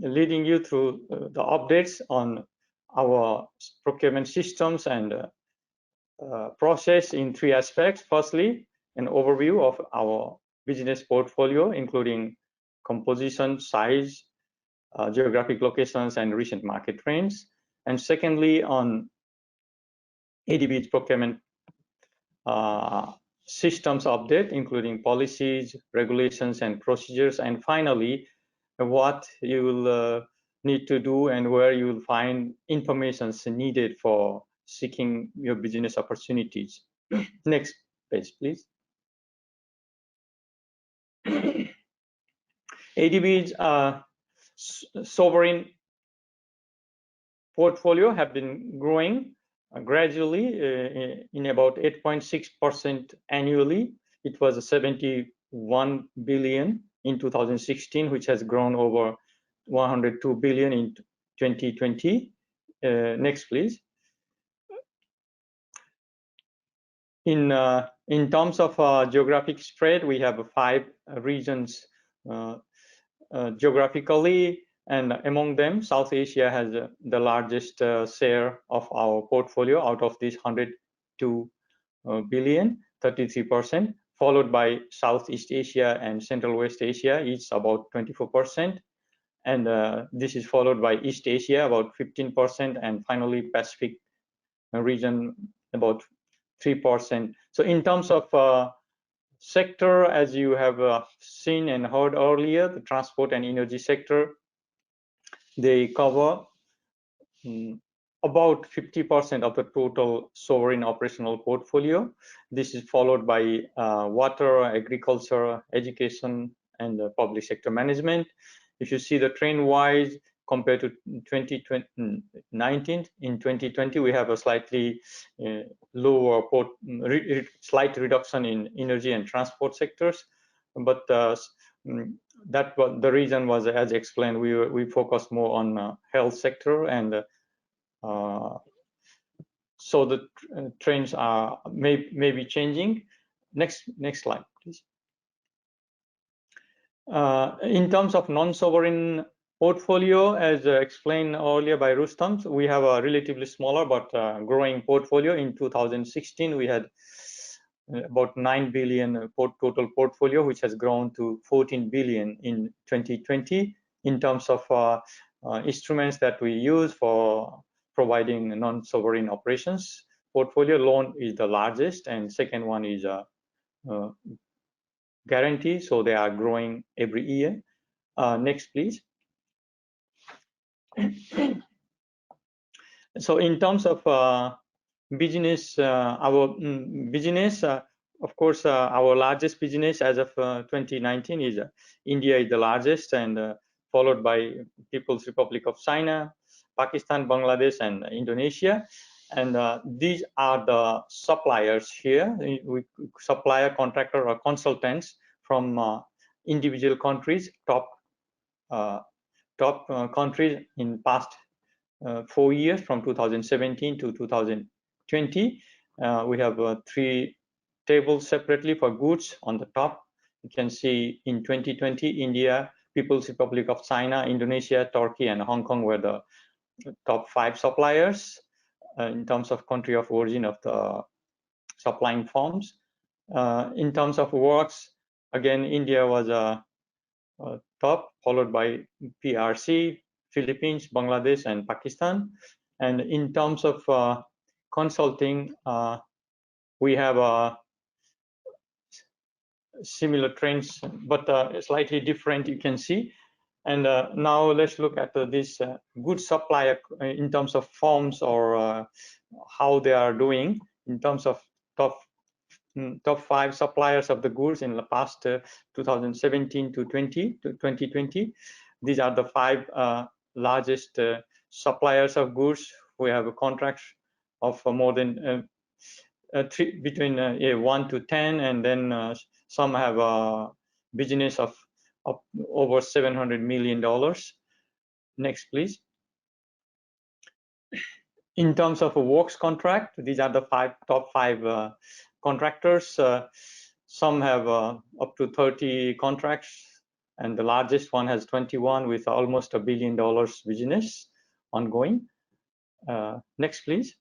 leading you through the updates on our procurement systems and process in three aspects. Firstly, an overview of our business portfolio, including composition, size, geographic locations, and recent market trends. And secondly, on ADB's procurement systems update, including policies, regulations, and procedures. And finally, what you will need to do and where you will find information needed for seeking your business opportunities. Next page, please. ADB's sovereign portfolio have been growing gradually in about 8.6% annually. It was 71 billion in 2016, which has grown over 102 billion in 2020. Next, please. In terms of geographic spread, we have 5 regions geographically, and among them, South Asia has the largest share of our portfolio out of this 102 billion, 33%, followed by Southeast Asia and Central West Asia, each about 24%. And this is followed by East Asia, about 15%, and finally Pacific region, about 3%. So in terms of sector, as you have seen and heard earlier, the transport and energy sector, they cover about 50% of the total sovereign operational portfolio. This is followed by water, agriculture, education, and public sector management. If you see the trend-wise compared to 2019, in 2020 we have a slightly lower slight reduction in energy and transport sectors, but that was the reason was, as explained, we focused more on health sector, and so the trends are maybe changing. Next slide, please. In terms of non-sovereign portfolio, as explained earlier by Rustam, we have a relatively smaller but growing portfolio. In 2016, we had about 9 billion total portfolio, which has grown to 14 billion in 2020. In terms of instruments that we use for providing non-sovereign operations, portfolio loan is the largest, and second one is guarantee. So they are growing every year. Next, please. So in terms of business, our business, of course, our largest business as of 2019 is India is the largest, and followed by People's Republic of China, Pakistan, Bangladesh, and Indonesia. And these are the suppliers here. We supplier, contractor, or consultants from individual countries, top countries in past 4 years, from 2017 to 2020. We have 3 tables separately for goods. On the top, you can see in 2020, India, People's Republic of China, Indonesia, Turkey, and Hong Kong were the top 5 suppliers in terms of country of origin of the supplying firms. In terms of works, again, India was top, followed by PRC, Philippines, Bangladesh, and Pakistan. And in terms of consulting, we have similar trends, but slightly different, you can see. And now let's look at this good supplier in terms of firms, or how they are doing in terms of top 5 suppliers of the goods in the past 2017 to 2020. These are the 5 largest suppliers of goods. We have a contract of more than between 1 to 10, and then some have a business of over $700 million. Next, please. In terms of a works contract, these are the top 5 contractors. Some have up to 30 contracts, and the largest one has 21 with almost $1 billion business ongoing. Next, please.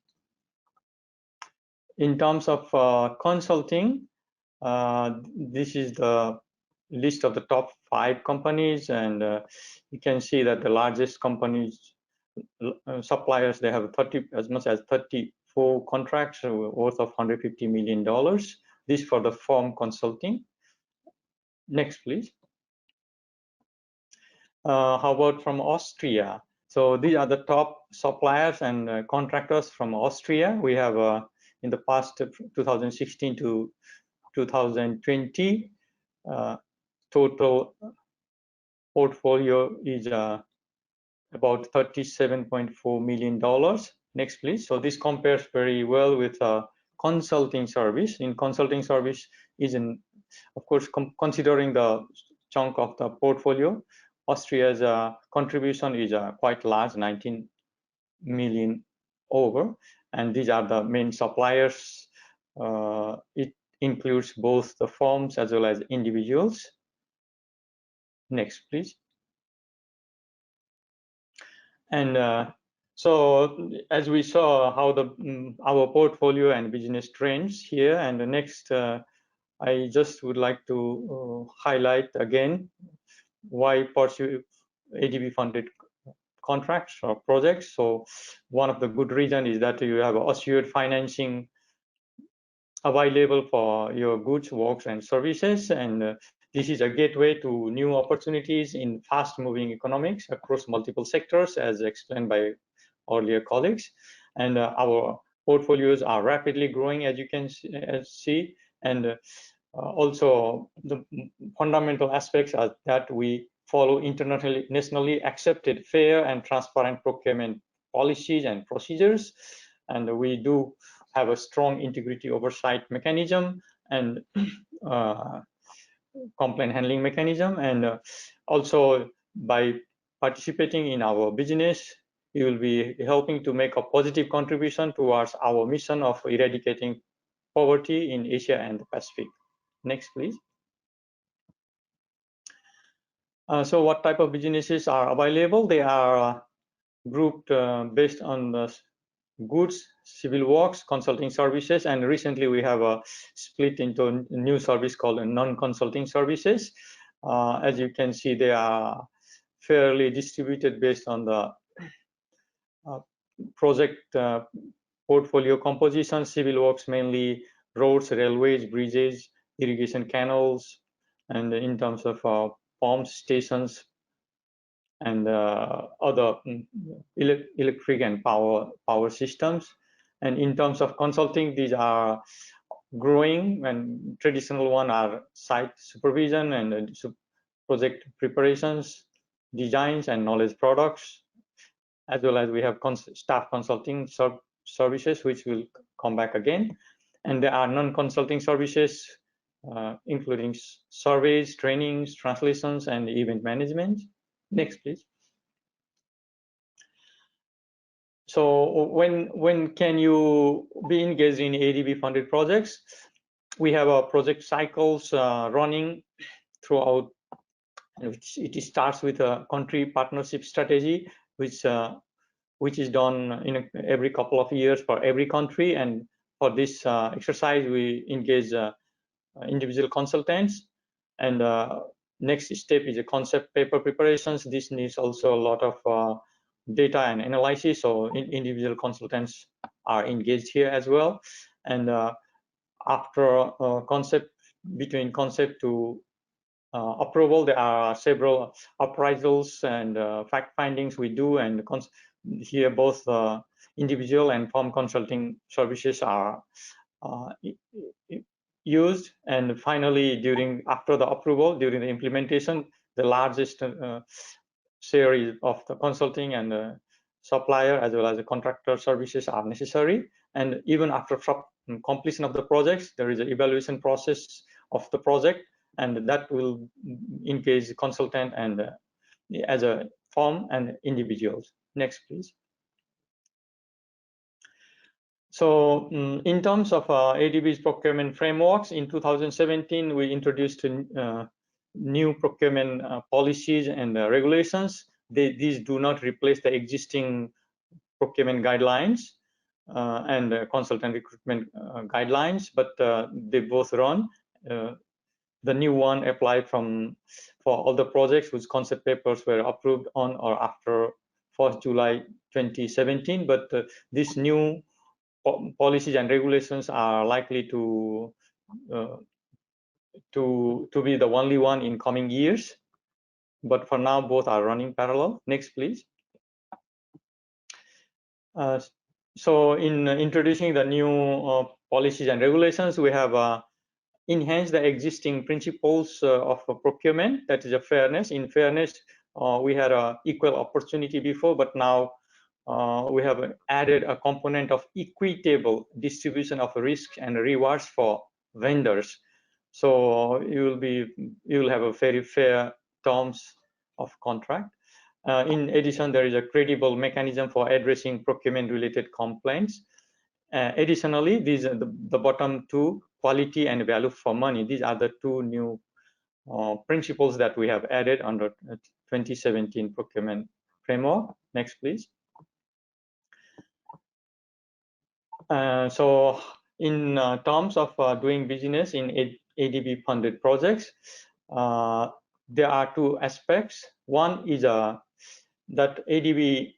In terms of consulting, this is the list of the top 5 companies, and you can see that the largest companies, suppliers, they have as much as 34 contracts worth of $150 million. This for the firm consulting. Next, please. How about from Austria? So these are the top suppliers and contractors from Austria. We have in the past 2016 to 2020, total portfolio is about $37.4 million. Next, please. So this compares very well with consulting service. In consulting service is of course, considering the chunk of the portfolio, Austria's contribution is quite large, 19 million over, and these are the main suppliers. It includes both the firms as well as individuals. Next, please. And so as we saw how our portfolio and business trends here, and the next, I just would like to highlight again why pursue ADB funded contracts or projects. So one of the good reasons is that you have assured financing available for your goods, works, and services, and this is a gateway to new opportunities in fast-moving economics across multiple sectors, as explained by earlier colleagues. And our portfolios are rapidly growing, as you can see, and also the fundamental aspects are that we follow internationally accepted fair and transparent procurement policies and procedures, and we do have a strong integrity oversight mechanism and complaint handling mechanism. And also by participating in our business, you will be helping to make a positive contribution towards our mission of eradicating poverty in Asia and the Pacific. Next, please. So what type of businesses are available? They are grouped based on the goods, civil works, consulting services, and recently we have split into a new service called non-consulting services. As you can see, they are fairly distributed based on the project portfolio composition. Civil works mainly roads, railways, bridges, irrigation canals, and in terms of pumps, stations, and other electric and power systems. And in terms of consulting, these are growing, and traditional one are site supervision and project preparations, designs, and knowledge products, as well as we have staff consulting services, which will come back again. And there are non-consulting services, including surveys, trainings, translations, and event management. Next, please. So when can you be engaged in ADB funded projects? We have project cycles running throughout. It starts with a country partnership strategy, which is done in every couple of years for every country. And for this exercise, we engage individual consultants. And next step is a concept paper preparations. This needs also a lot of data and analysis, so individual consultants are engaged here as well. And after between concept to approval, there are several appraisals and fact findings we do, and here both individual and firm consulting services are used. And finally, after the approval, during the implementation, the largest share of the consulting and the supplier as well as the contractor services are necessary. And even after completion of the projects, there is an evaluation process of the project, and that will engage the consultant and as a firm and individuals. Next, please. So in terms of ADB's procurement frameworks, in 2017, we introduced new procurement policies and regulations. These do not replace the existing procurement guidelines and consultant recruitment guidelines, but they both run. The new one applied for all the projects whose concept papers were approved on or after 1st July 2017. But these new policies and regulations are likely to be the only one in coming years. But for now, both are running parallel. Next, please. So in introducing the new policies and regulations, we have enhanced the existing principles of procurement, that is a fairness. In fairness, we had an equal opportunity before, but now we have added a component of equitable distribution of risk and rewards for vendors. So you will have a very fair terms of contract. In addition, there is a credible mechanism for addressing procurement-related complaints. Additionally, these are the bottom two, quality and value for money. These are the two new principles that we have added under 2017 procurement framework. Next, please. So in terms of doing business in ADB funded projects, there are two aspects. One is that ADB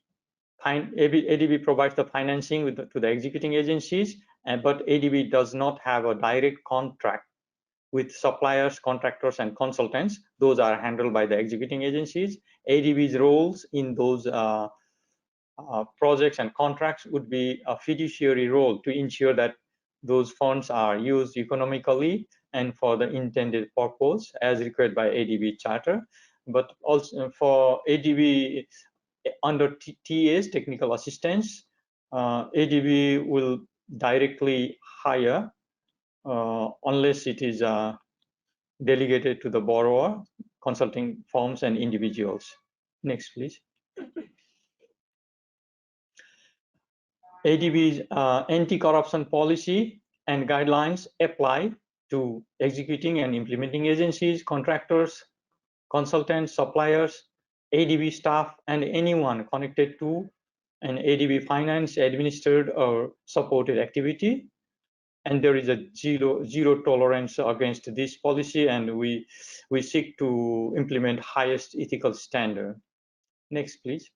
provides the financing to the executing agencies, but ADB does not have a direct contract with suppliers, contractors, and consultants. Those are handled by the executing agencies. ADB's roles in those projects and contracts would be a fiduciary role to ensure that those funds are used economically and for the intended purpose as required by ADB charter. But also for ADB under TA's technical assistance, ADB will directly hire unless it is delegated to the borrower, consulting firms, and individuals. Next, please. ADB's anti-corruption policy and guidelines apply to executing and implementing agencies, contractors, consultants, suppliers, ADB staff, and anyone connected to an ADB finance administered or supported activity. And there is a zero tolerance against this policy, and we seek to implement highest ethical standard. Next, please.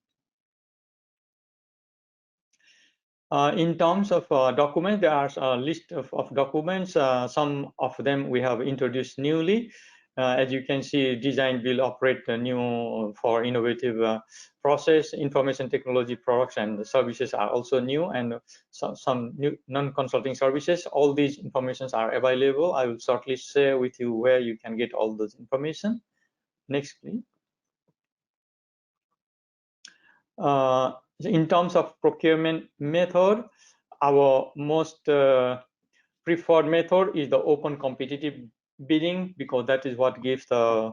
In terms of documents, there are a list of documents. Some of them we have introduced newly. As you can see, design, build, operate new for innovative process, information technology products and services are also new, and some new non-consulting services. All these informations are available. I will shortly share with you where you can get all those information. Next, please. In terms of procurement method, our most preferred method is the open competitive bidding, because that is what gives the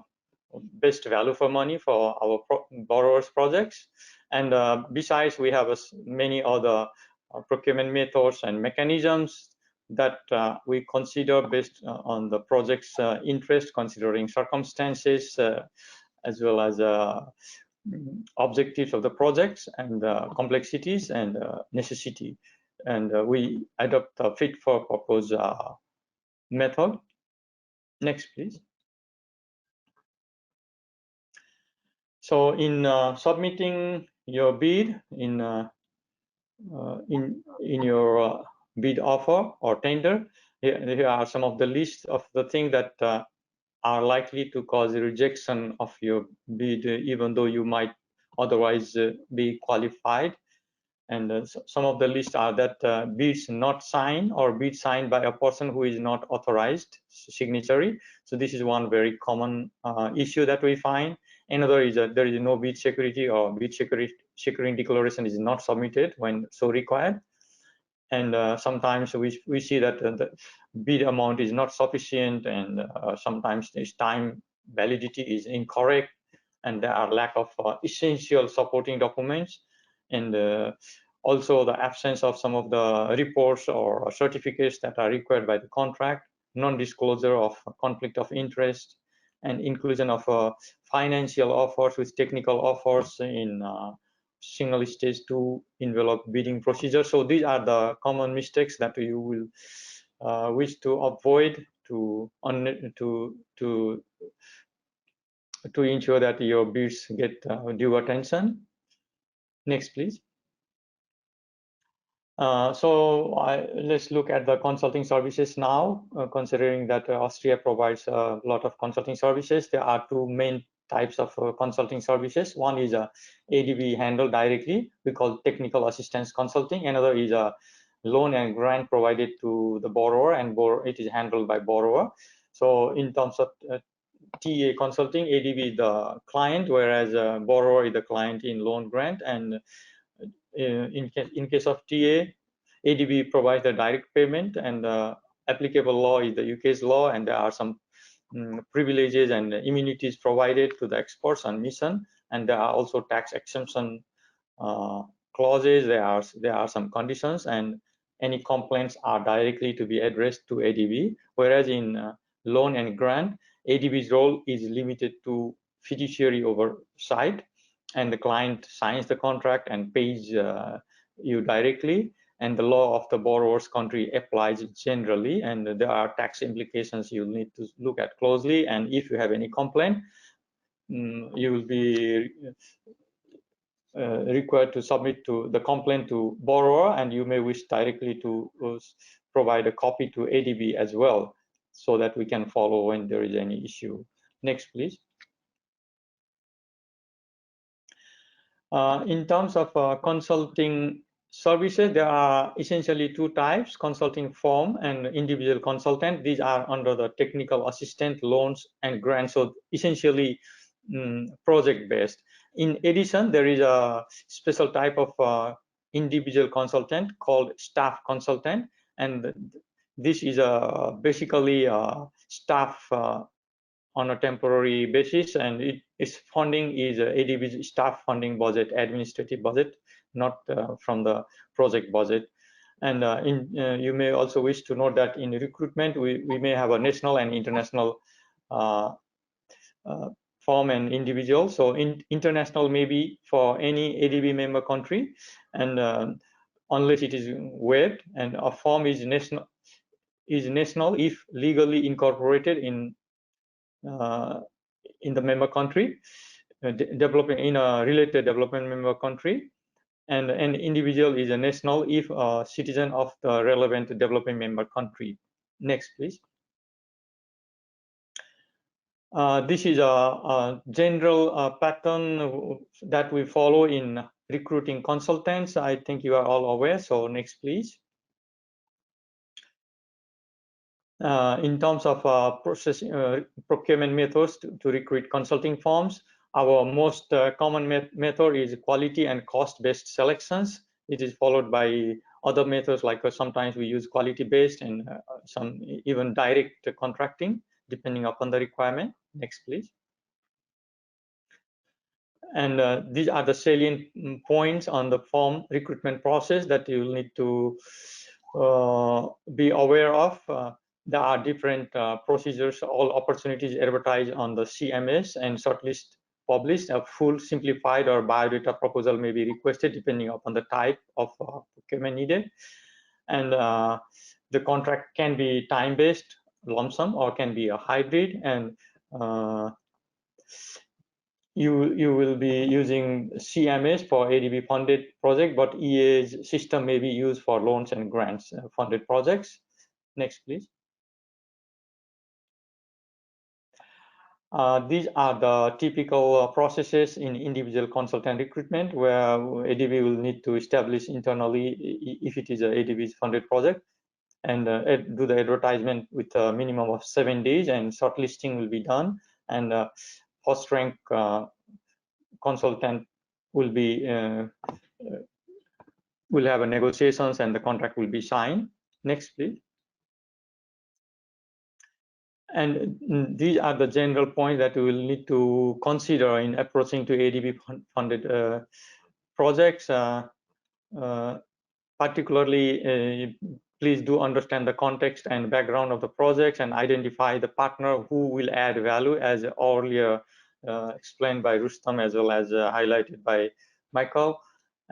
best value for money for our borrowers' projects. And besides, we have many other procurement methods and mechanisms that we consider based on the project's interest, considering circumstances as well as objectives of the projects and complexities and necessity. And we adopt a fit for purpose method. Next, please. So in submitting your bid in your bid offer or tender, here are some of the list of the things that are likely to cause a rejection of your bid, even though you might otherwise be qualified. And some of the lists are that bids not signed or bids signed by a person who is not authorized signatory. So this is one very common issue that we find. Another is that there is no bid security or bid security declaration is not submitted when so required. And sometimes we see that the bid amount is not sufficient, and sometimes this time validity is incorrect, and there are lack of essential supporting documents, and also the absence of some of the reports or certificates that are required by the contract, non-disclosure of conflict of interest, and inclusion of financial offers with technical offers in single stage to envelope bidding procedure. So these are the common mistakes that you will wish to avoid to ensure that your bids get due attention. Next, please. Let's look at the consulting services now. Considering that Austria provides a lot of consulting services, there are two main types of consulting services. One is ADB handled directly, we call technical assistance consulting. Another is a loan and grant provided to the borrower, and it is handled by borrower. So in terms of TA consulting, ADB is the client, whereas borrower is the client in loan grant. And in case of TA, ADB provides the direct payment, and the applicable law is the UK's law, and there are some privileges and immunities provided to the experts on mission, and there are also tax exemption clauses. There are some conditions, and any complaints are directly to be addressed to ADB. Whereas in loan and grant, ADB's role is limited to fiduciary oversight, and the client signs the contract and pays you directly, and the law of the borrower's country applies generally, and there are tax implications you'll need to look at closely. And if you have any complaint, you will be required to submit to the complaint to borrower, and you may wish directly to provide a copy to ADB as well, so that we can follow when there is any issue. Next, please. In terms of consulting services, there are essentially two types: consulting firm and individual consultant. These are under the technical assistant, loans and grants, so essentially project-based. In addition, there is a special type of individual consultant called staff consultant, and this is basically staff on a temporary basis, and its funding is ADB's staff funding budget, administrative budget, not from the project budget. And you may also wish to note that in recruitment, we may have a national and international firm and individual. So international may be for any ADB member country, and unless it is waived, and a firm is national if legally incorporated in the member country, developing in a related development member country, and an individual is a national if a citizen of the relevant developing member country. Next, please. This is a general pattern that we follow in recruiting consultants. I think you are all aware. So next, please. In terms of procurement methods to recruit consulting firms, our most common method is quality and cost-based selections. It is followed by other methods like sometimes we use quality-based and some even direct contracting depending upon the requirement. Next, please. And these are the salient points on the firm recruitment process that you will need to be aware of. There are different procedures, all opportunities advertised on the CMS and shortlist published. A full, simplified, or biodata proposal may be requested depending upon the type of procurement needed. And the contract can be time-based, lump sum, or can be a hybrid. And you will be using CMS for ADB funded project, but EA's system may be used for loans and grants funded projects. Next, please. These are the typical processes in individual consultant recruitment, where ADB will need to establish internally if it is a ADB's funded project, and do the advertisement with a minimum of 7 days, and shortlisting will be done, and first rank consultant will be will have a negotiations and the contract will be signed. Next, please. And these are the general points that we will need to consider in approaching to ADB funded projects. Particularly, please do understand the context and background of the projects and identify the partner who will add value, as earlier explained by Rustam as well as highlighted by Michael.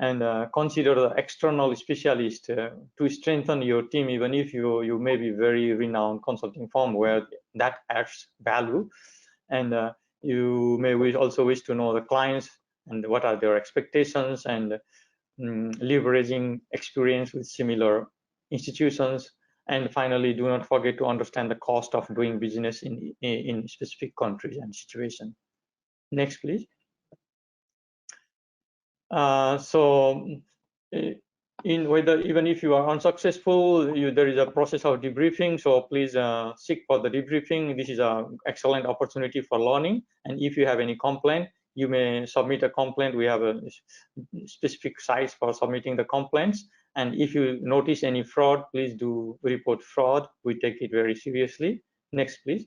And consider the external specialist to strengthen your team, even if you may be very renowned consulting firm where that adds value. And you may also wish to know the clients and what are their expectations, and leveraging experience with similar institutions. And finally, do not forget to understand the cost of doing business in specific countries and situations. Next, please. Even if you are unsuccessful, there is a process of debriefing. So please seek for the debriefing. This is an excellent opportunity for learning. And if you have any complaint, you may submit a complaint. We have a specific sites for submitting the complaints. And if you notice any fraud, please do report fraud. We take it very seriously. Next, please.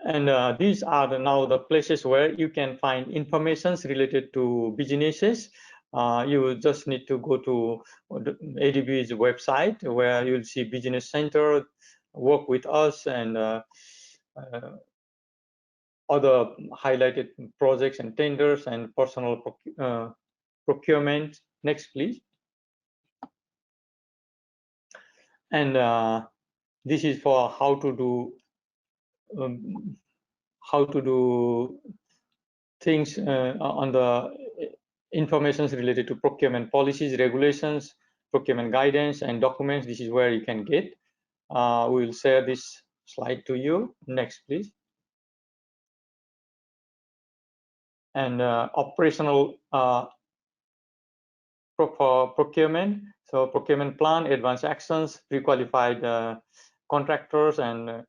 And these are now the places where you can find information related to businesses. You just need to go to ADB's website, where you'll see business center, work with us, and other highlighted projects and tenders and personal procurement. Next, please. And this is for how to do things on the information related to procurement policies, regulations, procurement guidance, and documents. This is where you can get. We will share this slide to you. Next, please. And operational for procurement. So procurement plan, advanced actions, pre-qualified contractors, and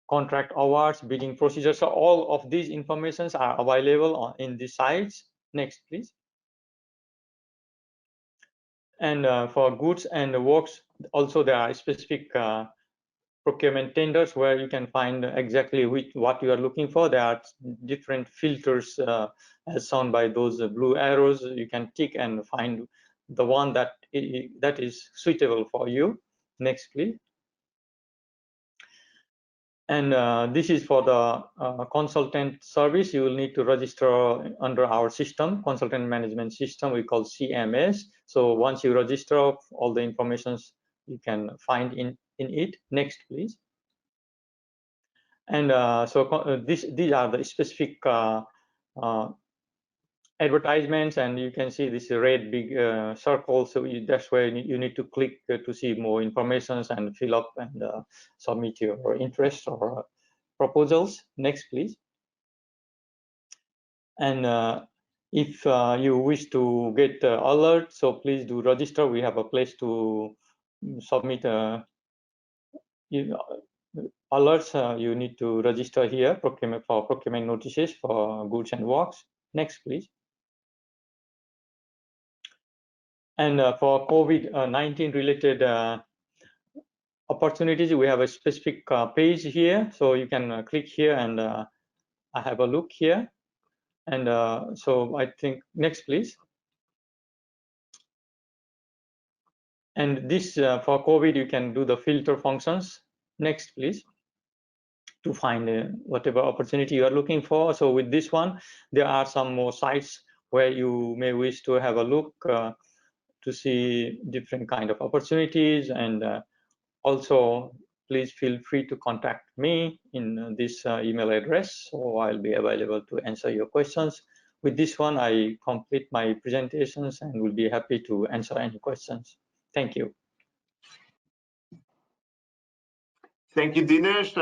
contract awards, bidding procedures. So all of these informations are available in the sites. Next, please. And for goods and works, also there are specific procurement tenders where you can find exactly what you are looking for. There are different filters as shown by those blue arrows. You can tick and find the one that is suitable for you. Next, please. And this is for the consultant service. You will need to register under our system, consultant management system, we call CMS. So once you register, all the information you can find in it. Next, please. And these are the specific advertisements, and you can see this red big circle. So that's where you need to click to see more information and fill up and submit your interest or proposals. Next, please. And if you wish to get alert, so please do register. We have a place to submit alerts. You need to register here for procurement notices for goods and works. Next, please. And for COVID-19 related opportunities, we have a specific page here. So you can click here and have a look here. And so I think, next, please. And this for COVID, you can do the filter functions. Next, please, to find whatever opportunity you are looking for. So with this one, there are some more sites where you may wish to have a look to see different kind of opportunities. And also, please feel free to contact me in this email address, so I'll be available to answer your questions. With this one, I complete my presentations and will be happy to answer any questions. Thank you. Thank you, Dinesh.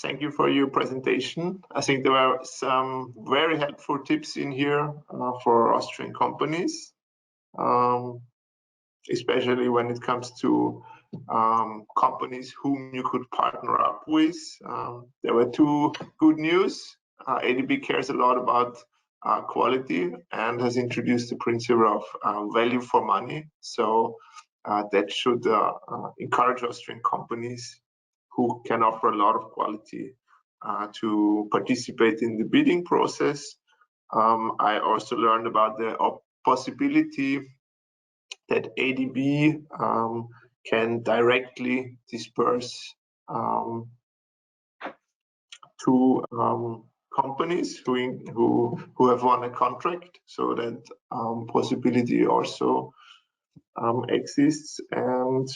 Thank you for your presentation. I think there are some very helpful tips in here for Austrian companies, especially when it comes to companies whom you could partner up with. There were two good news. ADB cares a lot about quality and has introduced the principle of value for money. So that should encourage Austrian companies who can offer a lot of quality to participate in the bidding process. I also learned about the possibility that ADB can directly disperse to companies who have won a contract, so that possibility also exists. And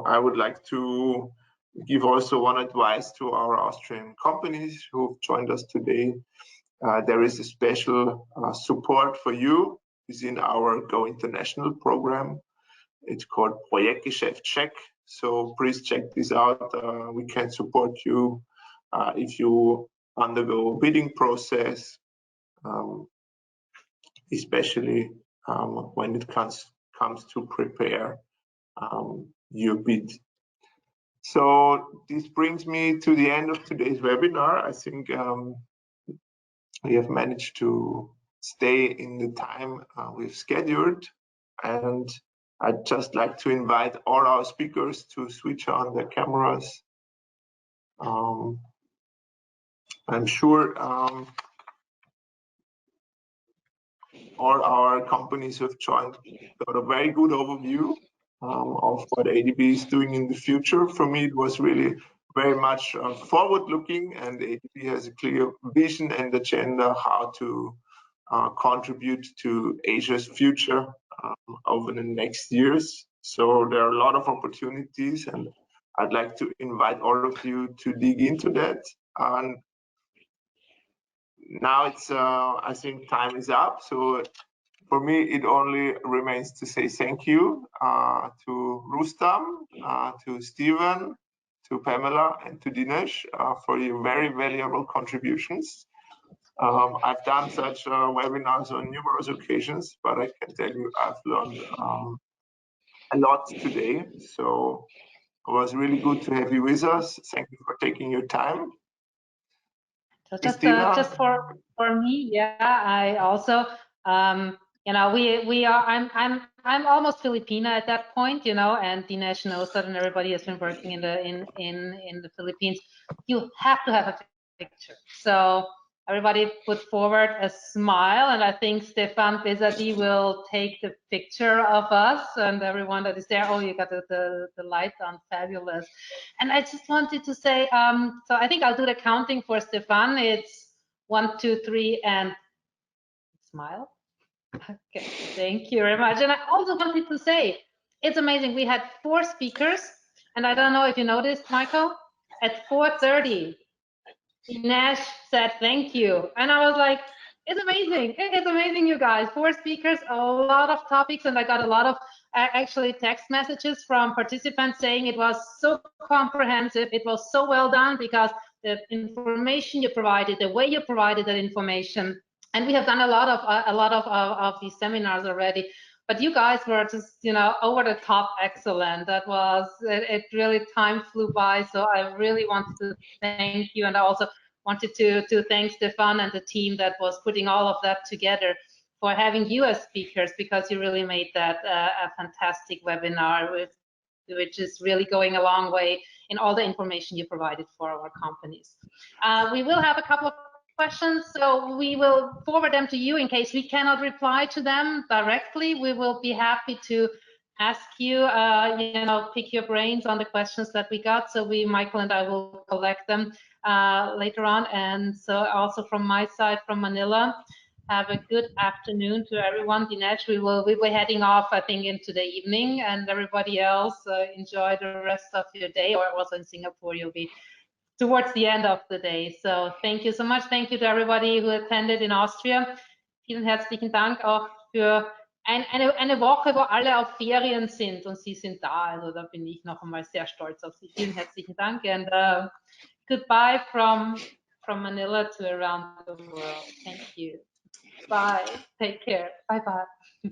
I would like to give also one advice to our Austrian companies who've joined us today. There is a special support for you within our Go International program. It's called Projektgeschäft. So please check this out. We can support you if you undergo a bidding process, especially when it comes to prepare your bid. So this brings me to the end of today's webinar. I think we have managed to stay in the time we've scheduled, and I'd just like to invite all our speakers to switch on their cameras. I'm sure all our companies who have joined got a very good overview of what ADB is doing in the future. For me, it was really very much forward-looking, and ADB has a clear vision and agenda how to contribute to Asia's future over the next years. So there are a lot of opportunities, and I'd like to invite all of you to dig into that. And now it's, I think time is up. So for me, it only remains to say thank you to Rustam, to Stephen, to Pamela, and to Dinesh for your very valuable contributions. I've done such webinars on numerous occasions, but I can tell you I've learned a lot today. So it was really good to have you with us. Thank you for taking your time. So just for me, yeah, I also, you know, we are. I'm almost Filipina at that point, you know, and Dinesh knows that, and everybody has been working in the Philippines. You have to have a picture. So everybody put forward a smile, and I think Stefan Besadi will take the picture of us and everyone that is there. Oh, you got the light on, fabulous. And I just wanted to say, so I think I'll do the counting for Stefan. It's 1, 2, 3, and smile. Okay, thank you very much. And I also wanted to say, it's amazing. We had 4 speakers, and I don't know if you noticed, Michael, at 4:30. Dinesh said thank you, and I was like, it's amazing. It's amazing, you guys. 4 speakers, a lot of topics, and I got a lot of actually text messages from participants saying it was so comprehensive, it was so well done, because the information you provided, the way you provided that information, and we have done a lot of these seminars already. But you guys were just, you know, over the top excellent. That was, it really, time flew by. So I really wanted to thank you. And I also wanted to thank Stefan and the team that was putting all of that together for having you as speakers, because you really made that a fantastic webinar, which is really going a long way in all the information you provided for our companies. We will have a couple of questions, so we will forward them to you in case we cannot reply to them directly. We will be happy to ask you, you know, pick your brains on the questions that we got. So Michael and I will collect them later on. And so also from my side, from Manila, have a good afternoon to everyone. Dinesh, we will be heading off, I think, into the evening, and everybody else enjoy the rest of your day, or also in Singapore, you'll be towards the end of the day. So thank you so much. Thank you to everybody who attended in Austria. Vielen herzlichen Dank auch für eine Woche, wo alle auf Ferien sind und Sie sind da. Also da bin ich noch einmal sehr stolz auf Sie. Vielen herzlichen Dank, and goodbye from Manila to around the world. Thank you. Bye. Take care. Bye bye.